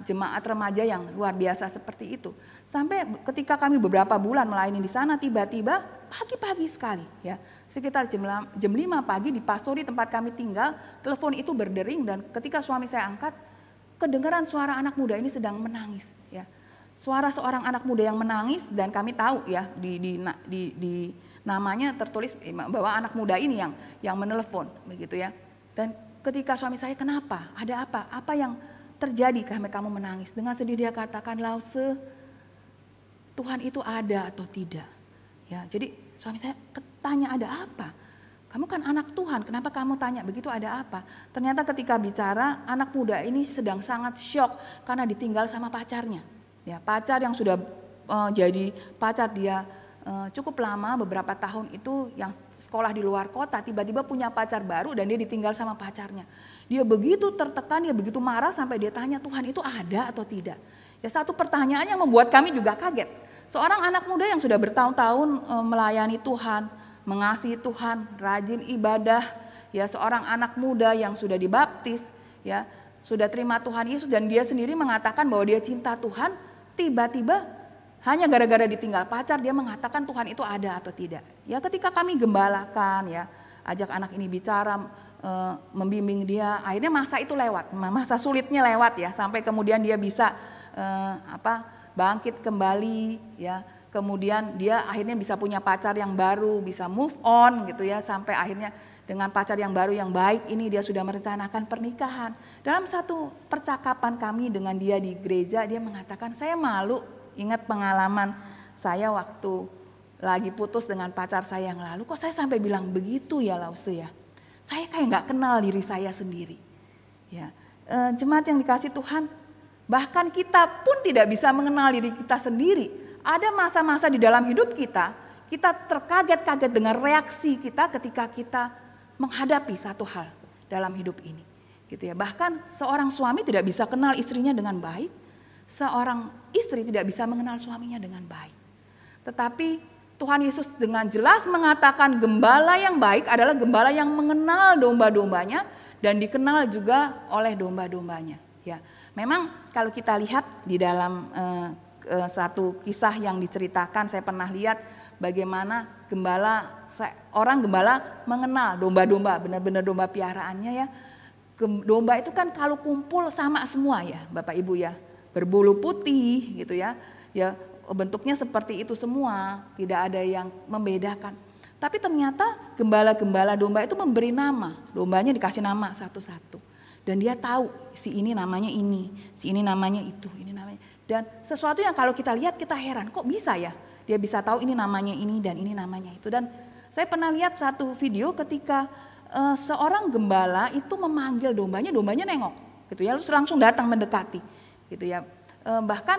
[SPEAKER 2] jemaat remaja yang luar biasa seperti itu. Sampai ketika kami beberapa bulan melayani di sana, tiba-tiba pagi-pagi sekali, ya, sekitar jam 5 pagi di pastori tempat kami tinggal, telepon itu berdering dan ketika suami saya angkat, kedengaran suara anak muda ini sedang menangis. Ya, suara seorang anak muda yang menangis dan kami tahu ya di namanya tertulis bahwa anak muda ini yang menelepon, begitu ya. Dan ketika suami saya, kenapa? Ada apa? Apa yang terjadi karena kamu menangis? Dengan sedih dia katakan, Lause, Tuhan itu ada atau tidak? Ya, jadi suami saya tanya ada apa? Kamu kan anak Tuhan, kenapa kamu tanya begitu ada apa? Ternyata ketika bicara, anak muda ini sedang sangat syok karena ditinggal sama pacarnya. Ya, pacar yang sudah jadi pacar dia cukup lama, beberapa tahun itu yang sekolah di luar kota, tiba-tiba punya pacar baru dan dia ditinggal sama pacarnya. Dia begitu tertekan, dia begitu marah sampai dia tanya, Tuhan itu ada atau tidak? Ya, satu pertanyaan yang membuat kami juga kaget. Seorang anak muda yang sudah bertahun-tahun melayani Tuhan, mengasihi Tuhan, rajin ibadah, ya seorang anak muda yang sudah dibaptis, ya sudah terima Tuhan Yesus dan dia sendiri mengatakan bahwa dia cinta Tuhan, tiba-tiba hanya gara-gara ditinggal pacar dia mengatakan Tuhan itu ada atau tidak. Ya ketika kami gembalakan, ya ajak anak ini bicara, membimbing dia, akhirnya masa itu lewat, masa sulitnya lewat ya, sampai kemudian dia bisa bangkit kembali, ya. Kemudian dia akhirnya bisa punya pacar yang baru, bisa move on gitu ya, sampai akhirnya dengan pacar yang baru yang baik ini dia sudah merencanakan pernikahan. Dalam satu percakapan kami dengan dia di gereja, dia mengatakan, saya malu ingat pengalaman saya waktu lagi putus dengan pacar saya yang lalu, kok saya sampai bilang begitu ya Lause ya. Saya kayak gak kenal diri saya sendiri. Ya, jemaat yang dikasih Tuhan, bahkan kita pun tidak bisa mengenal diri kita sendiri. Ada masa-masa di dalam hidup kita terkaget-kaget dengan reaksi kita ketika kita menghadapi satu hal dalam hidup ini. Gitu ya. Bahkan seorang suami tidak bisa kenal istrinya dengan baik, seorang istri tidak bisa mengenal suaminya dengan baik. Tetapi Tuhan Yesus dengan jelas mengatakan gembala yang baik adalah gembala yang mengenal domba-dombanya dan dikenal juga oleh domba-dombanya. Ya, memang kalau kita lihat di dalam satu kisah yang diceritakan, saya pernah lihat bagaimana orang gembala mengenal domba-domba, benar-benar domba piaraannya ya. Domba itu kan kalau kumpul sama semua ya Bapak Ibu ya, berbulu putih gitu ya, ya bentuknya seperti itu semua, tidak ada yang membedakan. Tapi ternyata gembala-gembala domba itu memberi nama, dombanya dikasih nama satu-satu. Dan dia tahu si ini namanya ini, si ini namanya itu, ini namanya. Dan sesuatu yang kalau kita lihat kita heran, kok bisa ya? Dia bisa tahu ini namanya ini dan ini namanya itu. Dan saya pernah lihat satu video ketika seorang gembala itu memanggil dombanya, dombanya nengok, gitu ya, lalu langsung datang mendekati, gitu ya. Bahkan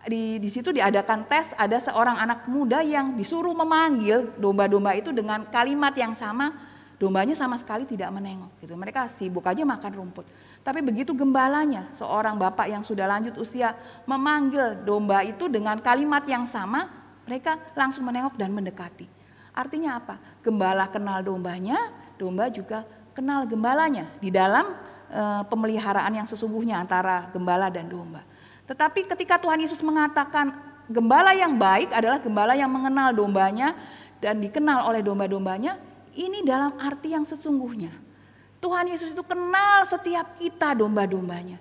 [SPEAKER 2] di situ diadakan tes, ada seorang anak muda yang disuruh memanggil domba-domba itu dengan kalimat yang sama. Dombanya sama sekali tidak menengok gitu. Mereka sibuk aja makan rumput. Tapi begitu gembalanya, seorang bapak yang sudah lanjut usia memanggil domba itu dengan kalimat yang sama, mereka langsung menengok dan mendekati. Artinya apa? Gembala kenal dombanya, domba juga kenal gembalanya di dalam pemeliharaan yang sesungguhnya antara gembala dan domba. Tetapi ketika Tuhan Yesus mengatakan gembala yang baik adalah gembala yang mengenal dombanya dan dikenal oleh domba-dombanya, ini dalam arti yang sesungguhnya. Tuhan Yesus itu kenal setiap kita domba-dombanya.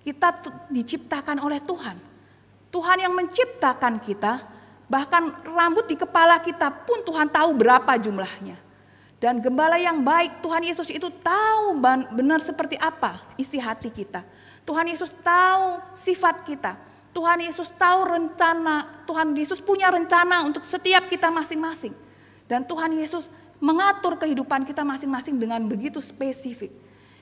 [SPEAKER 2] Kita diciptakan oleh Tuhan. Tuhan yang menciptakan kita, bahkan rambut di kepala kita pun Tuhan tahu berapa jumlahnya. Dan gembala yang baik, Tuhan Yesus itu tahu benar seperti apa isi hati kita. Tuhan Yesus tahu sifat kita. Tuhan Yesus tahu rencana, Tuhan Yesus punya rencana untuk setiap kita masing-masing. Dan Tuhan Yesus mengatur kehidupan kita masing-masing dengan begitu spesifik.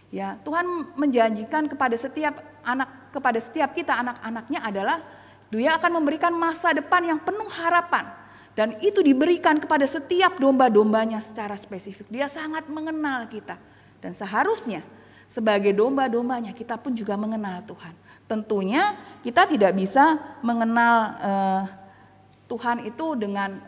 [SPEAKER 2] Ya, Tuhan menjanjikan kepada setiap kita anak-anaknya adalah Dia akan memberikan masa depan yang penuh harapan. Dan itu diberikan kepada setiap domba-dombanya secara spesifik. Dia sangat mengenal kita. Dan seharusnya sebagai domba-dombanya kita pun juga mengenal Tuhan. Tentunya kita tidak bisa mengenal Tuhan itu dengan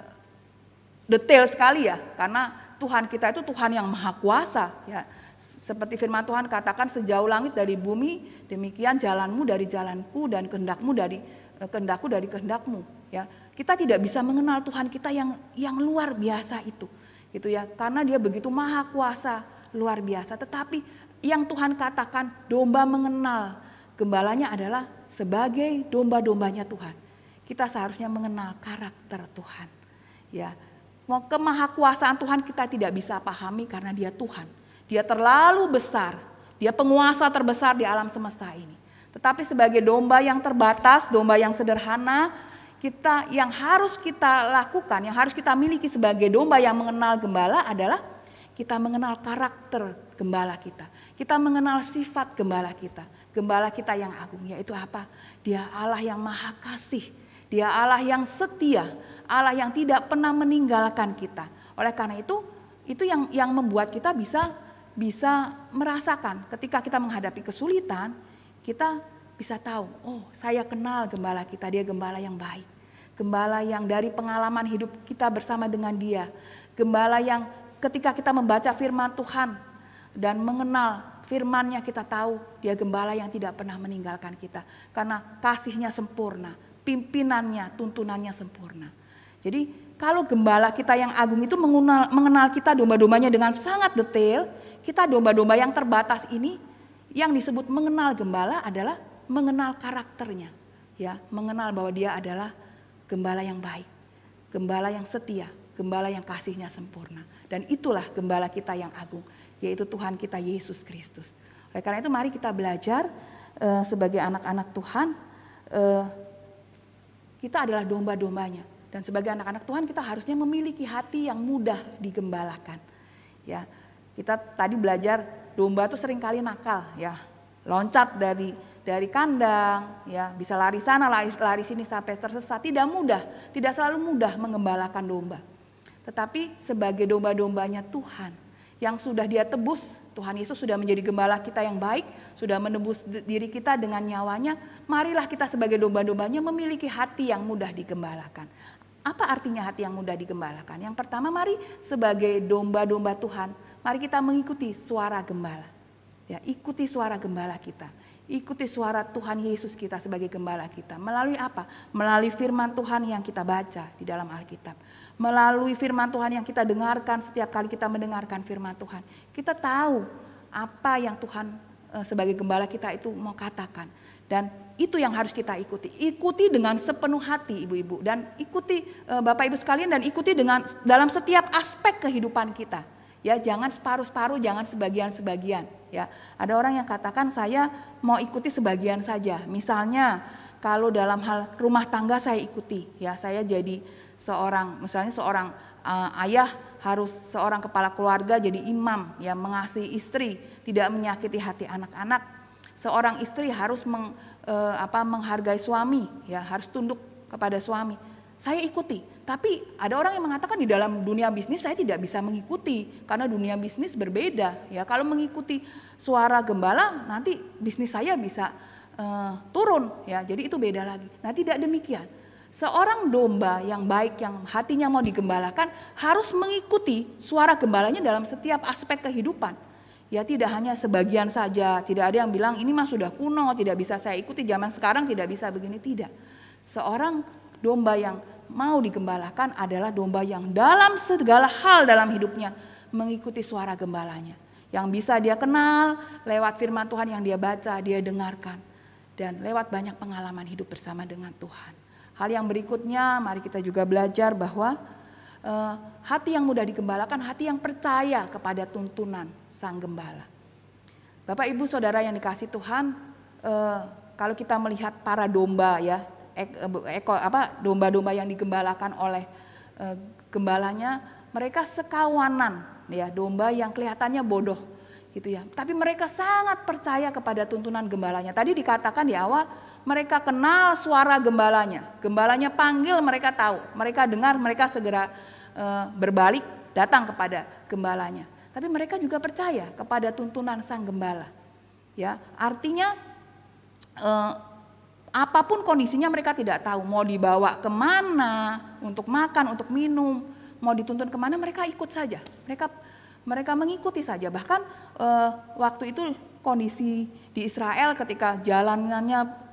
[SPEAKER 2] detail sekali ya, karena Tuhan kita itu Tuhan yang maha kuasa ya. Seperti firman Tuhan katakan, sejauh langit dari bumi, demikian jalanmu dari jalanku dan kehendakmu dari kehendakku dari kehendakmu ya. Kita tidak bisa mengenal Tuhan kita yang luar biasa itu gitu ya, karena Dia begitu maha kuasa, luar biasa. Tetapi yang Tuhan katakan domba mengenal gembalanya adalah sebagai domba-dombanya Tuhan. Kita seharusnya mengenal karakter Tuhan ya. Kemahakuasaan Tuhan kita tidak bisa pahami karena Dia Tuhan. Dia terlalu besar. Dia penguasa terbesar di alam semesta ini. Tetapi sebagai domba yang terbatas, domba yang sederhana, yang harus kita lakukan, yang harus kita miliki sebagai domba yang mengenal gembala adalah kita mengenal karakter gembala kita. Kita mengenal sifat gembala kita. Gembala kita yang agung, yaitu apa? Dia Allah yang maha kasih. Dia Allah yang setia, Allah yang tidak pernah meninggalkan kita. Oleh karena itu yang membuat kita bisa merasakan ketika kita menghadapi kesulitan, kita bisa tahu, oh saya kenal gembala kita, Dia gembala yang baik. Gembala yang dari pengalaman hidup kita bersama dengan Dia, Gembala yang ketika kita membaca firman Tuhan dan mengenal firman-Nya, kita tahu Dia gembala yang tidak pernah meninggalkan kita. Karena kasih-Nya sempurna, pimpinannya, tuntunannya sempurna. Jadi kalau gembala kita yang agung itu mengenal kita domba-dombanya dengan sangat detail, kita domba-domba yang terbatas ini, yang disebut mengenal gembala adalah mengenal karakternya. Ya, mengenal bahwa Dia adalah gembala yang baik, gembala yang setia, gembala yang kasih-Nya sempurna. Dan itulah gembala kita yang agung, yaitu Tuhan kita Yesus Kristus. Oleh karena itu mari kita belajar sebagai anak-anak Tuhan, kita adalah domba-dombanya. Dan sebagai anak-anak Tuhan kita harusnya memiliki hati yang mudah digembalakan. Ya, kita tadi belajar domba itu seringkali nakal, ya, loncat dari kandang, ya, bisa lari sana, lari sini sampai tersesat. Tidak mudah, tidak selalu mudah mengembalakan domba. Tetapi sebagai domba-dombanya Tuhan yang sudah Dia tebus, Tuhan Yesus sudah menjadi gembala kita yang baik, sudah menebus diri kita dengan nyawanya. Marilah kita sebagai domba-dombanya memiliki hati yang mudah digembalakan. Apa artinya hati yang mudah digembalakan? Yang pertama, mari sebagai domba-domba Tuhan, mari kita mengikuti suara gembala. Ya, ikuti suara gembala kita. Ikuti suara Tuhan Yesus kita sebagai gembala kita. Melalui apa? Melalui firman Tuhan yang kita baca di dalam Alkitab. Melalui firman Tuhan yang kita dengarkan setiap kali kita mendengarkan firman Tuhan. Kita tahu apa yang Tuhan sebagai gembala kita itu mau katakan. Dan itu yang harus kita ikuti. Ikuti dengan sepenuh hati ibu-ibu. Dan ikuti Bapak Ibu sekalian, dan ikuti dalam setiap aspek kehidupan kita. Ya, jangan separuh-separuh, jangan sebagian-sebagian. Ya, ada orang yang katakan saya mau ikuti sebagian saja. Misalnya kalau dalam hal rumah tangga saya ikuti. Ya, saya jadi misalnya seorang ayah harus seorang kepala keluarga jadi imam, ya, mengasihi istri, tidak menyakiti hati anak-anak. Seorang istri harus menghargai suami, ya, harus tunduk kepada suami. Saya ikuti, tapi ada orang yang mengatakan di dalam dunia bisnis saya tidak bisa mengikuti karena dunia bisnis berbeda. Ya, kalau mengikuti suara gembala nanti bisnis saya bisa turun, ya. Jadi itu beda lagi. Nah, tidak demikian. Seorang domba yang baik yang hatinya mau digembalakan harus mengikuti suara gembalanya dalam setiap aspek kehidupan. Ya, tidak hanya sebagian saja, tidak ada yang bilang ini mah sudah kuno, tidak bisa saya ikuti, zaman sekarang tidak bisa begini, tidak. Seorang domba yang mau digembalakan adalah domba yang dalam segala hal dalam hidupnya mengikuti suara gembalanya. Yang bisa dia kenal lewat firman Tuhan yang dia baca, dia dengarkan. Dan lewat banyak pengalaman hidup bersama dengan Tuhan. Hal yang berikutnya, mari kita juga belajar bahwa hati yang mudah digembalakan, hati yang percaya kepada tuntunan Sang Gembala. Bapak Ibu Saudara yang dikasih Tuhan, kalau kita melihat para domba, ya, domba-domba yang digembalakan oleh gembalanya, mereka sekawanan, ya, domba yang kelihatannya bodoh, gitu ya. Tapi mereka sangat percaya kepada tuntunan gembalanya. Tadi dikatakan di awal, mereka kenal suara gembalanya. Gembalanya panggil, mereka tahu. Mereka dengar, mereka segera berbalik datang kepada gembalanya. Tapi mereka juga percaya kepada tuntunan Sang Gembala. Ya, artinya apapun kondisinya mereka tidak tahu. Mau dibawa kemana, untuk makan, untuk minum, mau dituntun kemana, mereka ikut saja. Mereka mengikuti saja. Bahkan waktu itu kondisi di Israel ketika jalanannya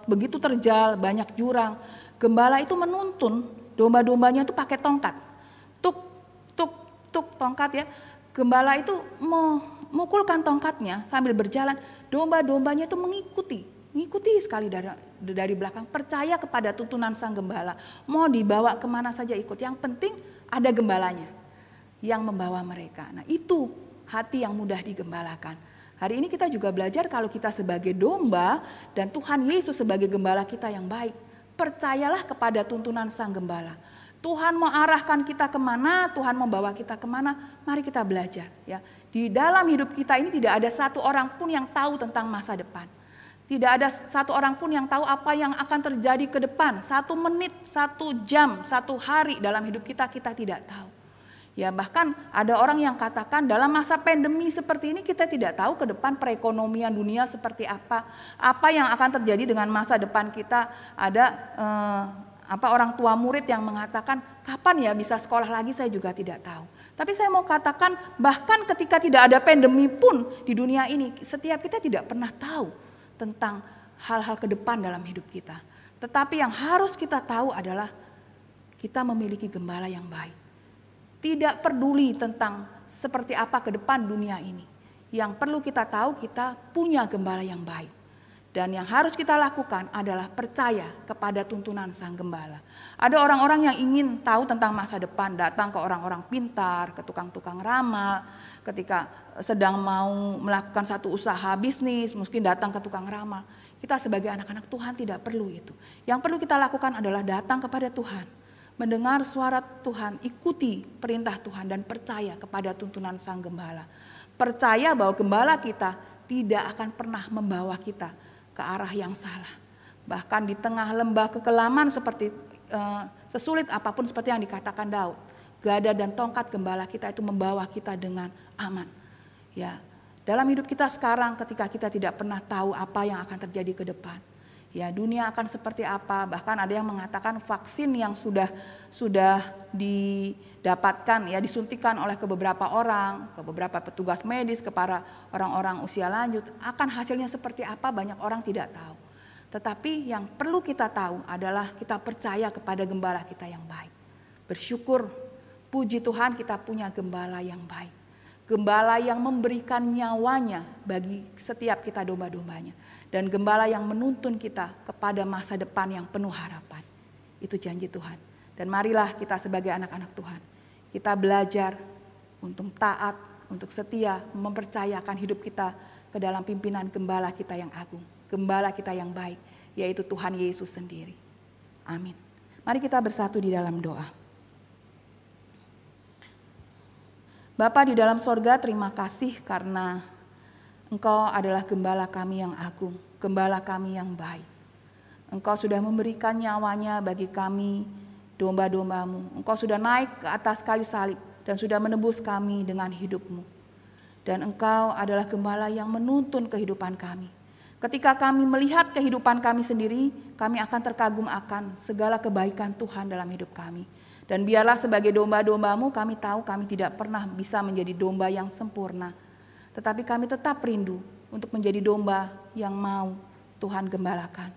[SPEAKER 2] begitu terjal, banyak jurang. Gembala itu menuntun domba-dombanya itu pakai tongkat. Tuk tongkat, ya. Gembala itu memukulkan tongkatnya sambil berjalan. Domba-dombanya itu mengikuti sekali dari belakang. Percaya kepada tuntunan Sang Gembala. Mau dibawa kemana saja ikut. Yang penting ada gembalanya yang membawa mereka. Nah, itu hati yang mudah digembalakan. Hari ini kita juga belajar kalau kita sebagai domba dan Tuhan Yesus sebagai gembala kita yang baik. Percayalah kepada tuntunan Sang Gembala. Tuhan mau arahkan kita kemana, Tuhan mau bawa kita kemana, mari kita belajar. Ya. Di dalam hidup kita ini tidak ada satu orang pun yang tahu tentang masa depan. Tidak ada satu orang pun yang tahu apa yang akan terjadi ke depan. 1 menit, 1 jam, 1 hari dalam hidup kita tidak tahu. Ya, bahkan ada orang yang katakan dalam masa pandemi seperti ini kita tidak tahu ke depan perekonomian dunia seperti apa yang akan terjadi dengan masa depan kita. orang tua murid yang mengatakan, kapan ya bisa sekolah lagi, saya juga tidak tahu. Tapi saya mau katakan, bahkan ketika tidak ada pandemi pun di dunia ini, setiap kita tidak pernah tahu tentang hal-hal ke depan dalam hidup kita. Tetapi yang harus kita tahu adalah kita memiliki gembala yang baik. Tidak peduli tentang seperti apa ke depan dunia ini. Yang perlu kita tahu, kita punya gembala yang baik. Dan yang harus kita lakukan adalah percaya kepada tuntunan Sang Gembala. Ada orang-orang yang ingin tahu tentang masa depan, datang ke orang-orang pintar, ke tukang-tukang ramal. Ketika sedang mau melakukan satu usaha bisnis, mungkin datang ke tukang ramal. Kita sebagai anak-anak Tuhan tidak perlu itu. Yang perlu kita lakukan adalah datang kepada Tuhan, mendengar suara Tuhan, ikuti perintah Tuhan dan percaya kepada tuntunan Sang Gembala. Percaya bahwa gembala kita tidak akan pernah membawa kita ke arah yang salah. Bahkan di tengah lembah kekelaman seperti sesulit apapun seperti yang dikatakan Daud, gada dan tongkat gembala kita itu membawa kita dengan aman. Ya, dalam hidup kita sekarang ketika kita tidak pernah tahu apa yang akan terjadi ke depan. Ya, dunia akan seperti apa, bahkan ada yang mengatakan vaksin yang sudah didapatkan, ya disuntikan oleh ke beberapa orang, ke beberapa petugas medis, kepada orang-orang usia lanjut, akan hasilnya seperti apa banyak orang tidak tahu. Tetapi yang perlu kita tahu adalah kita percaya kepada gembala kita yang baik. Bersyukur, puji Tuhan kita punya gembala yang baik. Gembala yang memberikan nyawanya bagi setiap kita domba-dombanya. Dan gembala yang menuntun kita kepada masa depan yang penuh harapan. Itu janji Tuhan. Dan marilah kita sebagai anak-anak Tuhan, kita belajar untuk taat, untuk setia, mempercayakan hidup kita ke dalam pimpinan gembala kita yang agung. Gembala kita yang baik, yaitu Tuhan Yesus sendiri. Amin. Mari kita bersatu di dalam doa. Bapa di dalam sorga, terima kasih karena Engkau adalah gembala kami yang agung, gembala kami yang baik. Engkau sudah memberikan nyawanya bagi kami, domba-dombamu. Engkau sudah naik ke atas kayu salib dan sudah menebus kami dengan hidup-Mu. Dan Engkau adalah gembala yang menuntun kehidupan kami. Ketika kami melihat kehidupan kami sendiri, kami akan terkagum akan segala kebaikan Tuhan dalam hidup kami. Dan biarlah sebagai domba-dombamu kami tahu kami tidak pernah bisa menjadi domba yang sempurna. Tetapi kami tetap rindu untuk menjadi domba yang mau Tuhan gembalakan.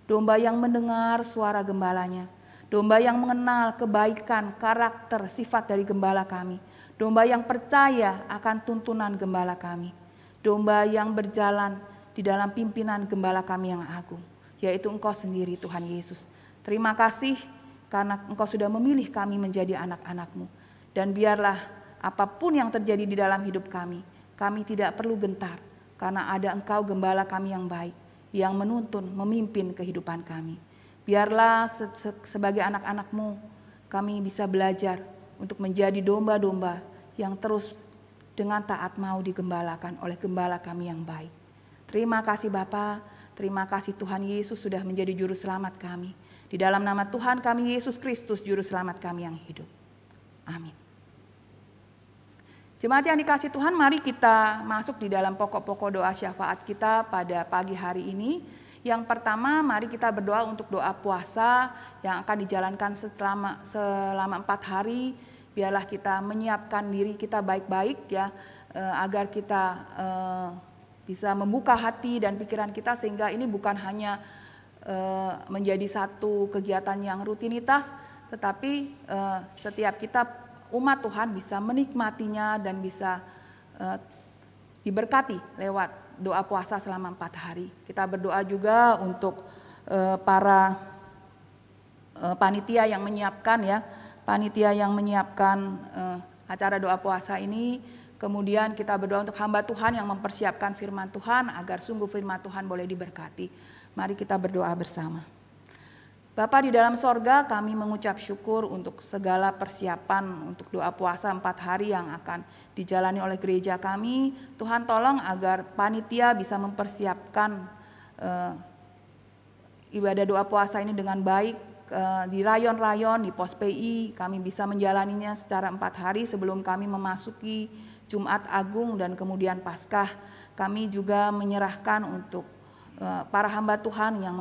[SPEAKER 2] Domba yang mendengar suara gembalanya. Domba yang mengenal kebaikan, karakter, sifat dari gembala kami. Domba yang percaya akan tuntunan gembala kami. Domba yang berjalan di dalam pimpinan gembala kami yang agung. Yaitu Engkau sendiri Tuhan Yesus. Terima kasih karena Engkau sudah memilih kami menjadi anak-anak-Mu. Dan biarlah apapun yang terjadi di dalam hidup kami tidak perlu gentar. Karena ada Engkau gembala kami yang baik, yang menuntun, memimpin kehidupan kami. Biarlah sebagai anak-anak-Mu kami bisa belajar untuk menjadi domba-domba yang terus dengan taat mau digembalakan oleh gembala kami yang baik. Terima kasih Bapa, terima kasih Tuhan Yesus sudah menjadi juru selamat kami. Di dalam nama Tuhan kami Yesus Kristus, juru selamat kami yang hidup. Amin. Jemaat yang dikasih Tuhan, mari kita masuk di dalam pokok-pokok doa syafaat kita pada pagi hari ini. Yang pertama, mari kita berdoa untuk doa puasa yang akan dijalankan selama 4 hari. Biarlah kita menyiapkan diri kita baik-baik ya, agar kita bisa membuka hati dan pikiran kita sehingga ini bukan hanya menjadi satu kegiatan yang rutinitas, tetapi setiap kita umat Tuhan bisa menikmatinya dan bisa diberkati lewat doa puasa selama 4 hari. Kita berdoa juga untuk para panitia yang menyiapkan ya, panitia yang menyiapkan acara doa puasa ini. Kemudian kita berdoa untuk hamba Tuhan yang mempersiapkan firman Tuhan agar sungguh firman Tuhan boleh diberkati. Mari kita berdoa bersama. Bapa di dalam sorga, kami mengucap syukur untuk segala persiapan untuk doa puasa 4 hari yang akan dijalani oleh gereja kami. Tuhan tolong agar panitia bisa mempersiapkan ibadah doa puasa ini dengan baik. Di rayon-rayon, di pos PI, kami bisa menjalaninya secara 4 hari sebelum kami memasuki Jumat Agung dan kemudian Paskah. Kami juga menyerahkan untuk para hamba Tuhan yang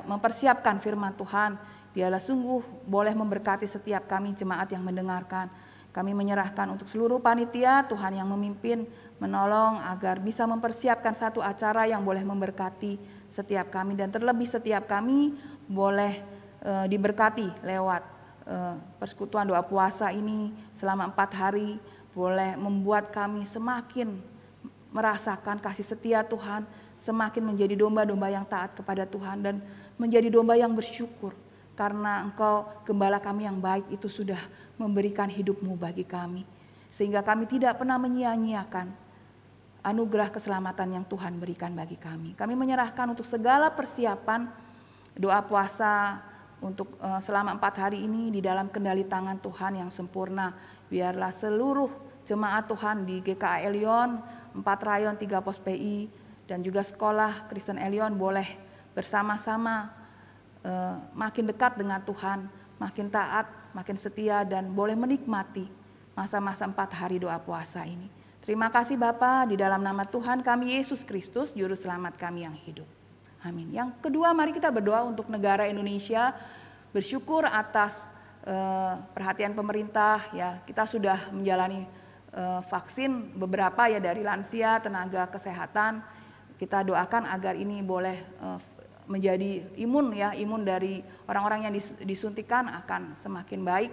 [SPEAKER 2] mempersiapkan firman Tuhan. Biarlah sungguh boleh memberkati setiap kami jemaat yang mendengarkan. Kami menyerahkan untuk seluruh panitia, Tuhan yang memimpin, menolong agar bisa mempersiapkan satu acara yang boleh memberkati setiap kami. Dan terlebih setiap kami boleh diberkati lewat persekutuan doa puasa ini selama 4 hari. Boleh membuat kami semakin merasakan kasih setia Tuhan, semakin menjadi domba-domba yang taat kepada Tuhan dan menjadi domba yang bersyukur. Karena Engkau gembala kami yang baik itu sudah memberikan hidup-Mu bagi kami. Sehingga kami tidak pernah menyia-nyiakan anugerah keselamatan yang Tuhan berikan bagi kami. Kami menyerahkan untuk segala persiapan doa puasa untuk selama 4 hari ini di dalam kendali tangan Tuhan yang sempurna. Biarlah seluruh jemaat Tuhan di GKA Elion, 4 rayon 3 pos PI dan juga sekolah Kristen Elion boleh bersama-sama makin dekat dengan Tuhan, makin taat, makin setia dan boleh menikmati masa-masa 4 hari doa puasa ini. Terima kasih Bapa, di dalam nama Tuhan kami Yesus Kristus, Juru Selamat kami yang hidup. Amin. Yang kedua, mari kita berdoa untuk negara Indonesia, bersyukur atas perhatian pemerintah. Ya, kita sudah menjalani vaksin beberapa ya dari lansia, tenaga kesehatan. Kita doakan agar ini boleh menjadi imun dari orang-orang yang disuntikan akan semakin baik.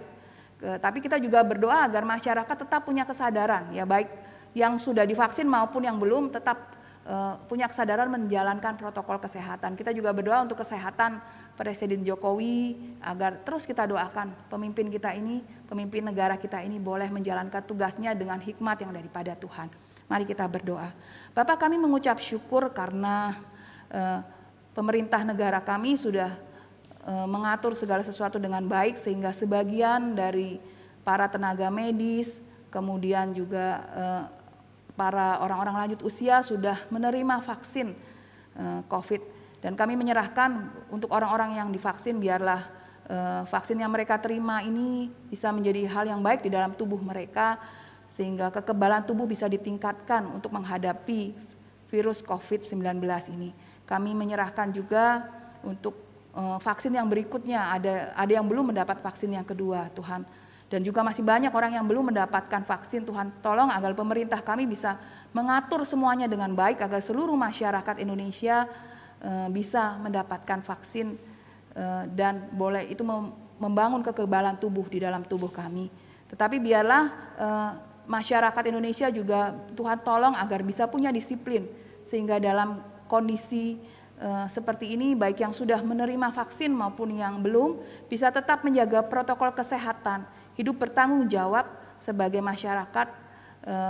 [SPEAKER 2] Tapi kita juga berdoa agar masyarakat tetap punya kesadaran, ya baik yang sudah divaksin maupun yang belum tetap punya kesadaran menjalankan protokol kesehatan. Kita juga berdoa untuk kesehatan Presiden Jokowi agar terus kita doakan pemimpin kita ini, pemimpin negara kita ini boleh menjalankan tugasnya dengan hikmat yang daripada Tuhan. Mari kita berdoa. Bapak, kami mengucap syukur karena pemerintah negara kami sudah mengatur segala sesuatu dengan baik sehingga sebagian dari para tenaga medis, kemudian juga para orang-orang lanjut usia sudah menerima vaksin COVID. Dan kami menyerahkan untuk orang-orang yang divaksin, biarlah vaksin yang mereka terima ini bisa menjadi hal yang baik di dalam tubuh mereka, sehingga kekebalan tubuh bisa ditingkatkan untuk menghadapi virus COVID-19 ini. Kami menyerahkan juga untuk vaksin yang berikutnya, ada yang belum mendapat vaksin yang kedua, Tuhan. Dan juga masih banyak orang yang belum mendapatkan vaksin. Tuhan tolong agar pemerintah kami bisa mengatur semuanya dengan baik agar seluruh masyarakat Indonesia bisa mendapatkan vaksin dan boleh itu membangun kekebalan tubuh di dalam tubuh kami. Tetapi biarlah masyarakat Indonesia juga Tuhan tolong agar bisa punya disiplin sehingga dalam kondisi seperti ini baik yang sudah menerima vaksin maupun yang belum bisa tetap menjaga protokol kesehatan. Hidup bertanggung jawab sebagai masyarakat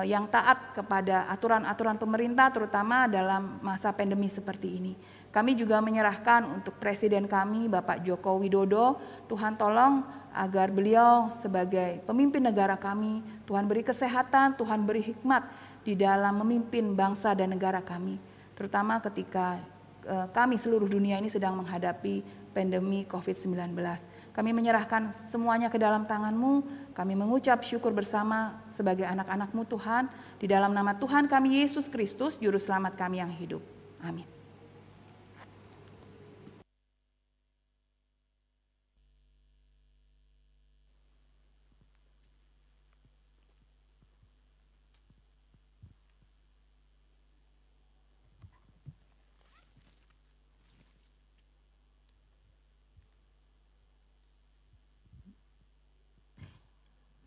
[SPEAKER 2] yang taat kepada aturan-aturan pemerintah terutama dalam masa pandemi seperti ini. Kami juga menyerahkan untuk Presiden kami Bapak Joko Widodo, Tuhan tolong agar beliau sebagai pemimpin negara kami, Tuhan beri kesehatan, Tuhan beri hikmat di dalam memimpin bangsa dan negara kami. Terutama ketika kami seluruh dunia ini sedang menghadapi pandemi COVID-19. Kami menyerahkan semuanya ke dalam tangan-Mu. Kami mengucap syukur bersama sebagai anak-anak-Mu Tuhan. Di dalam nama Tuhan kami Yesus Kristus, Juru Selamat kami yang hidup. Amin.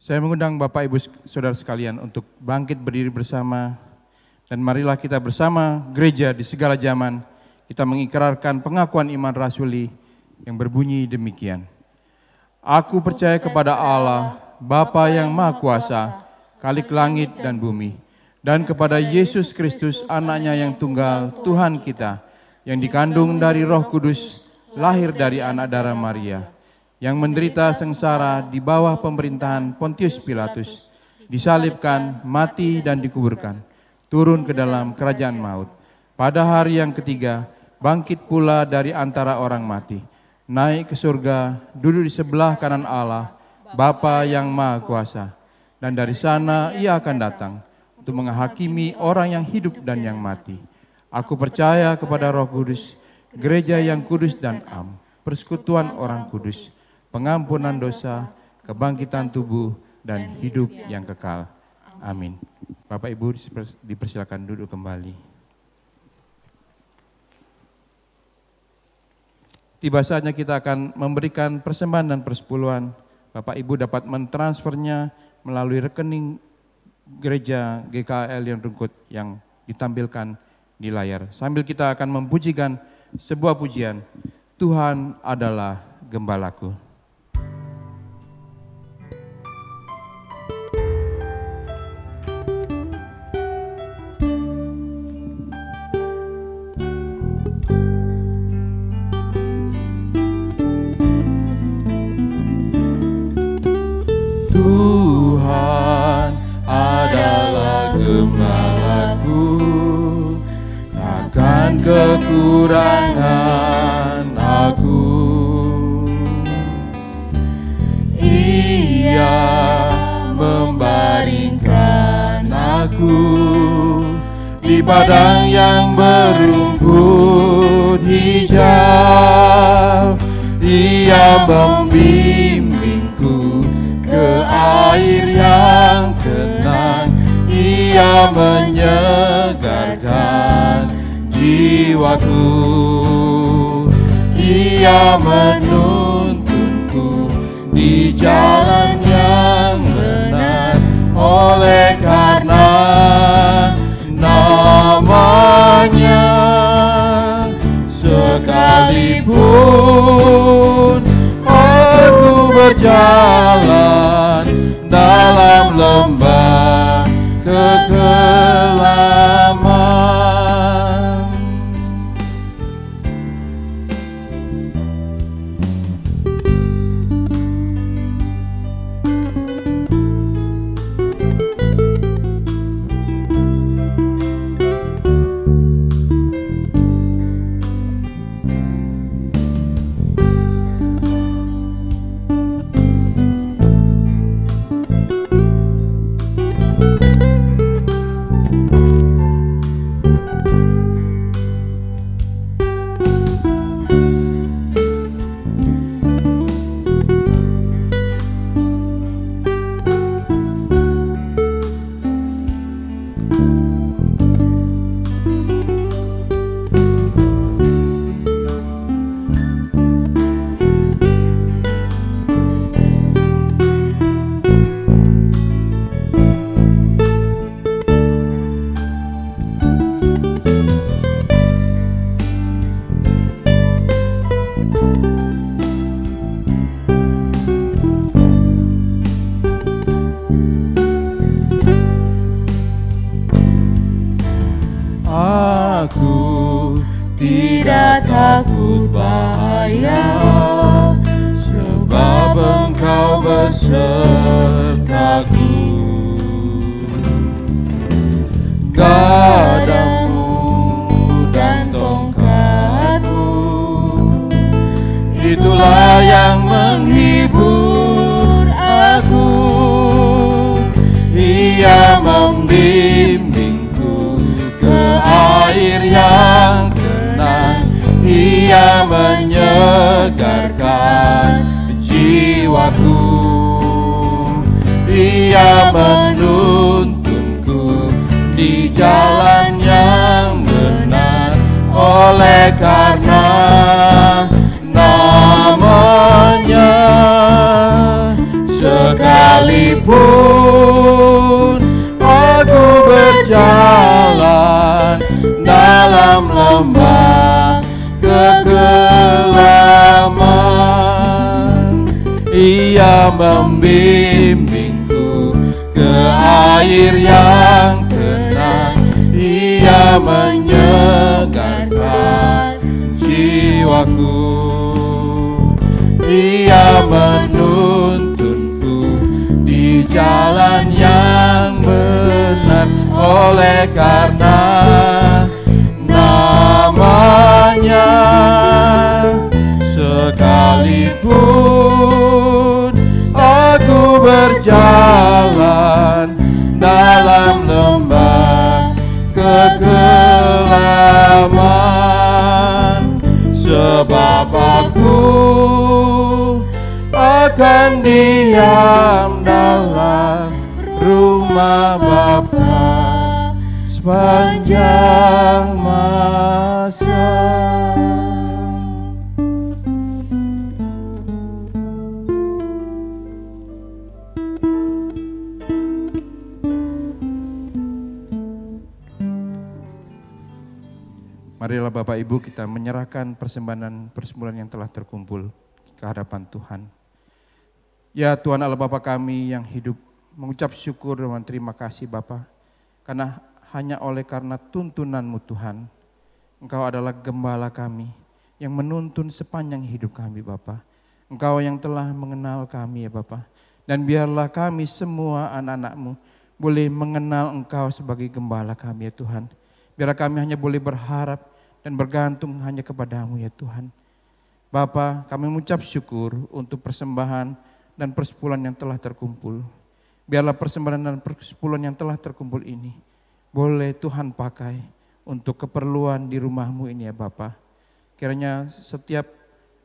[SPEAKER 1] Saya mengundang Bapak Ibu Saudara sekalian untuk bangkit berdiri bersama dan marilah kita bersama gereja di segala zaman kita mengikrarkan pengakuan iman rasuli yang berbunyi demikian. Aku percaya kepada Allah, Bapa yang Maha Kuasa, Khalik langit dan bumi, dan kepada Yesus Kristus anaknya yang tunggal Tuhan kita, yang dikandung dari Roh Kudus, lahir dari anak darah Maria, yang menderita sengsara di bawah pemerintahan Pontius Pilatus, disalibkan, mati dan dikuburkan, turun ke dalam kerajaan maut. Pada hari yang ketiga, bangkit pula dari antara orang mati, naik ke surga, duduk di sebelah kanan Allah, Bapa yang Maha Kuasa. Dan dari sana ia akan datang untuk menghakimi orang yang hidup dan yang mati. Aku percaya kepada Roh Kudus, gereja yang kudus dan am, persekutuan orang kudus, pengampunan dosa, kebangkitan tubuh, dan hidup yang kekal. Amin. Bapak Ibu dipersilakan duduk kembali. Tiba saatnya kita akan memberikan persembahan dan persepuluhan. Bapak Ibu dapat mentransfernya melalui rekening gereja GKL yang Rungkut yang ditampilkan di layar. Sambil kita akan mempujikan sebuah pujian, Tuhan adalah gembalaku.
[SPEAKER 3] Tuhan adalah gembalaku, takkan kekurangan aku. Ia membaringkan aku di padang yang berumput hijau. Ia membimbingku ke air yang tenang. Ia menyegarkan jiwaku. Ia menuntunku di jalan yang benar, oleh karena namanya. Sekalipun aku berjalan dalam lembah kekelaman, aku tidak takut bahaya, sebab Engkau besertaku. Gadamu dan tongkatmu, itulah yang menghibur aku. Ia membimbingku ke air yang tenang. Ia menyegarkan jiwaku. Ia menuntunku di jalan yang benar, oleh karena namanya. Sekalipun aku berjalan dalam lembah kekelaman, Ia membimbingku ke air yang tenang. Ia menyegarkan jiwaku. Ia menuntunku di jalan yang benar, oleh karena namanya. Sekalipun aku berjalan dalam lembah kekelaman, Bapa-ku akan diam dalam rumah Bapa sepanjang masa.
[SPEAKER 1] Marilah Bapak Ibu kita menyerahkan persembahan yang telah terkumpul ke hadapan Tuhan. Ya Tuhan Allah Bapa kami yang hidup, mengucap syukur dan terima kasih Bapa, karena hanya karena tuntunan-Mu Tuhan, Engkau adalah gembala kami yang menuntun sepanjang hidup kami Bapa. Engkau yang telah mengenal kami ya Bapa, dan biarlah kami semua anak-anak-Mu boleh mengenal Engkau sebagai gembala kami ya Tuhan. Biarlah kami hanya boleh berharap dan bergantung hanya kepadamu ya Tuhan. Bapa, kami mengucap syukur untuk persembahan dan persepuluhan yang telah terkumpul. Biarlah persembahan dan persepuluhan yang telah terkumpul ini boleh Tuhan pakai untuk keperluan di rumah-Mu ini ya Bapa. Kiranya setiap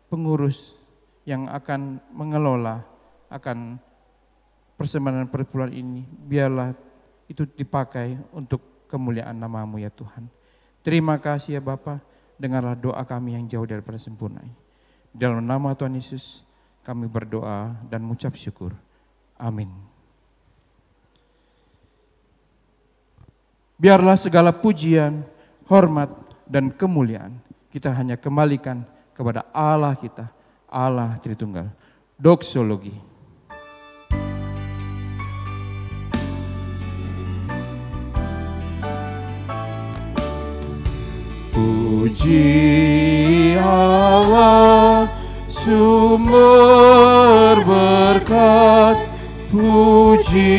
[SPEAKER 1] pengurus yang akan mengelola akan persembahan dan persepuluhan ini, biarlah itu dipakai untuk kemuliaan nama-Mu ya Tuhan. Terima kasih ya Bapa, dengarlah doa kami yang jauh daripada sempurna ini. Dalam nama Tuhan Yesus kami berdoa dan mengucap syukur. Amin. Biarlah segala pujian, hormat, dan kemuliaan kita hanya kembalikan kepada Allah kita, Allah Tritunggal. Doksologi.
[SPEAKER 3] Puji Allah, sumber berkat, puji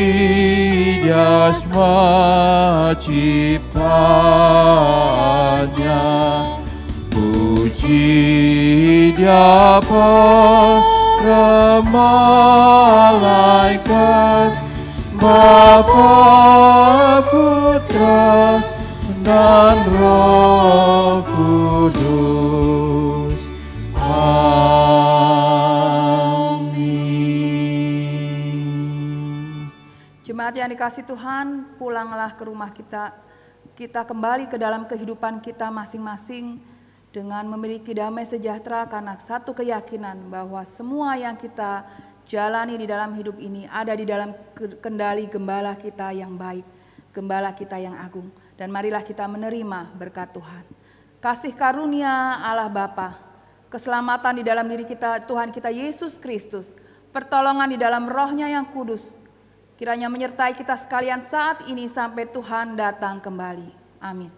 [SPEAKER 3] Dia asma ciptaannya, puji Dia para malaikat, Bapa, Putra, dan Roh Kudus. Amin.
[SPEAKER 2] Jemaat yang dikasihi Tuhan, pulanglah ke rumah kita. Kita kembali ke dalam kehidupan kita masing-masing dengan memiliki damai sejahtera karena satu keyakinan bahwa semua yang kita jalani di dalam hidup ini ada di dalam kendali gembala kita yang baik, gembala kita yang agung. Dan marilah kita menerima berkat Tuhan. Kasih karunia Allah Bapa, keselamatan di dalam diri kita Tuhan kita Yesus Kristus, pertolongan di dalam Roh-Nya yang kudus, kiranya menyertai kita sekalian saat ini sampai Tuhan datang kembali. Amin.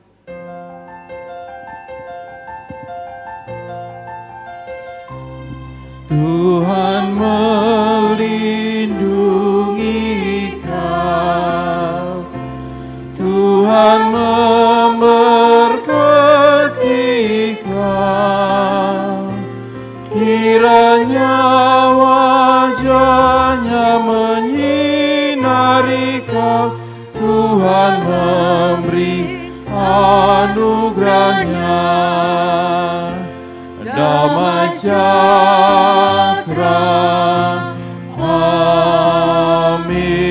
[SPEAKER 3] Tuhan melindungi kau, Tuhan memberkati kau, kiranya wajah-Nya menyinari kau, Tuhan memberi anugerah-Nya, damai sejahtera. Amin.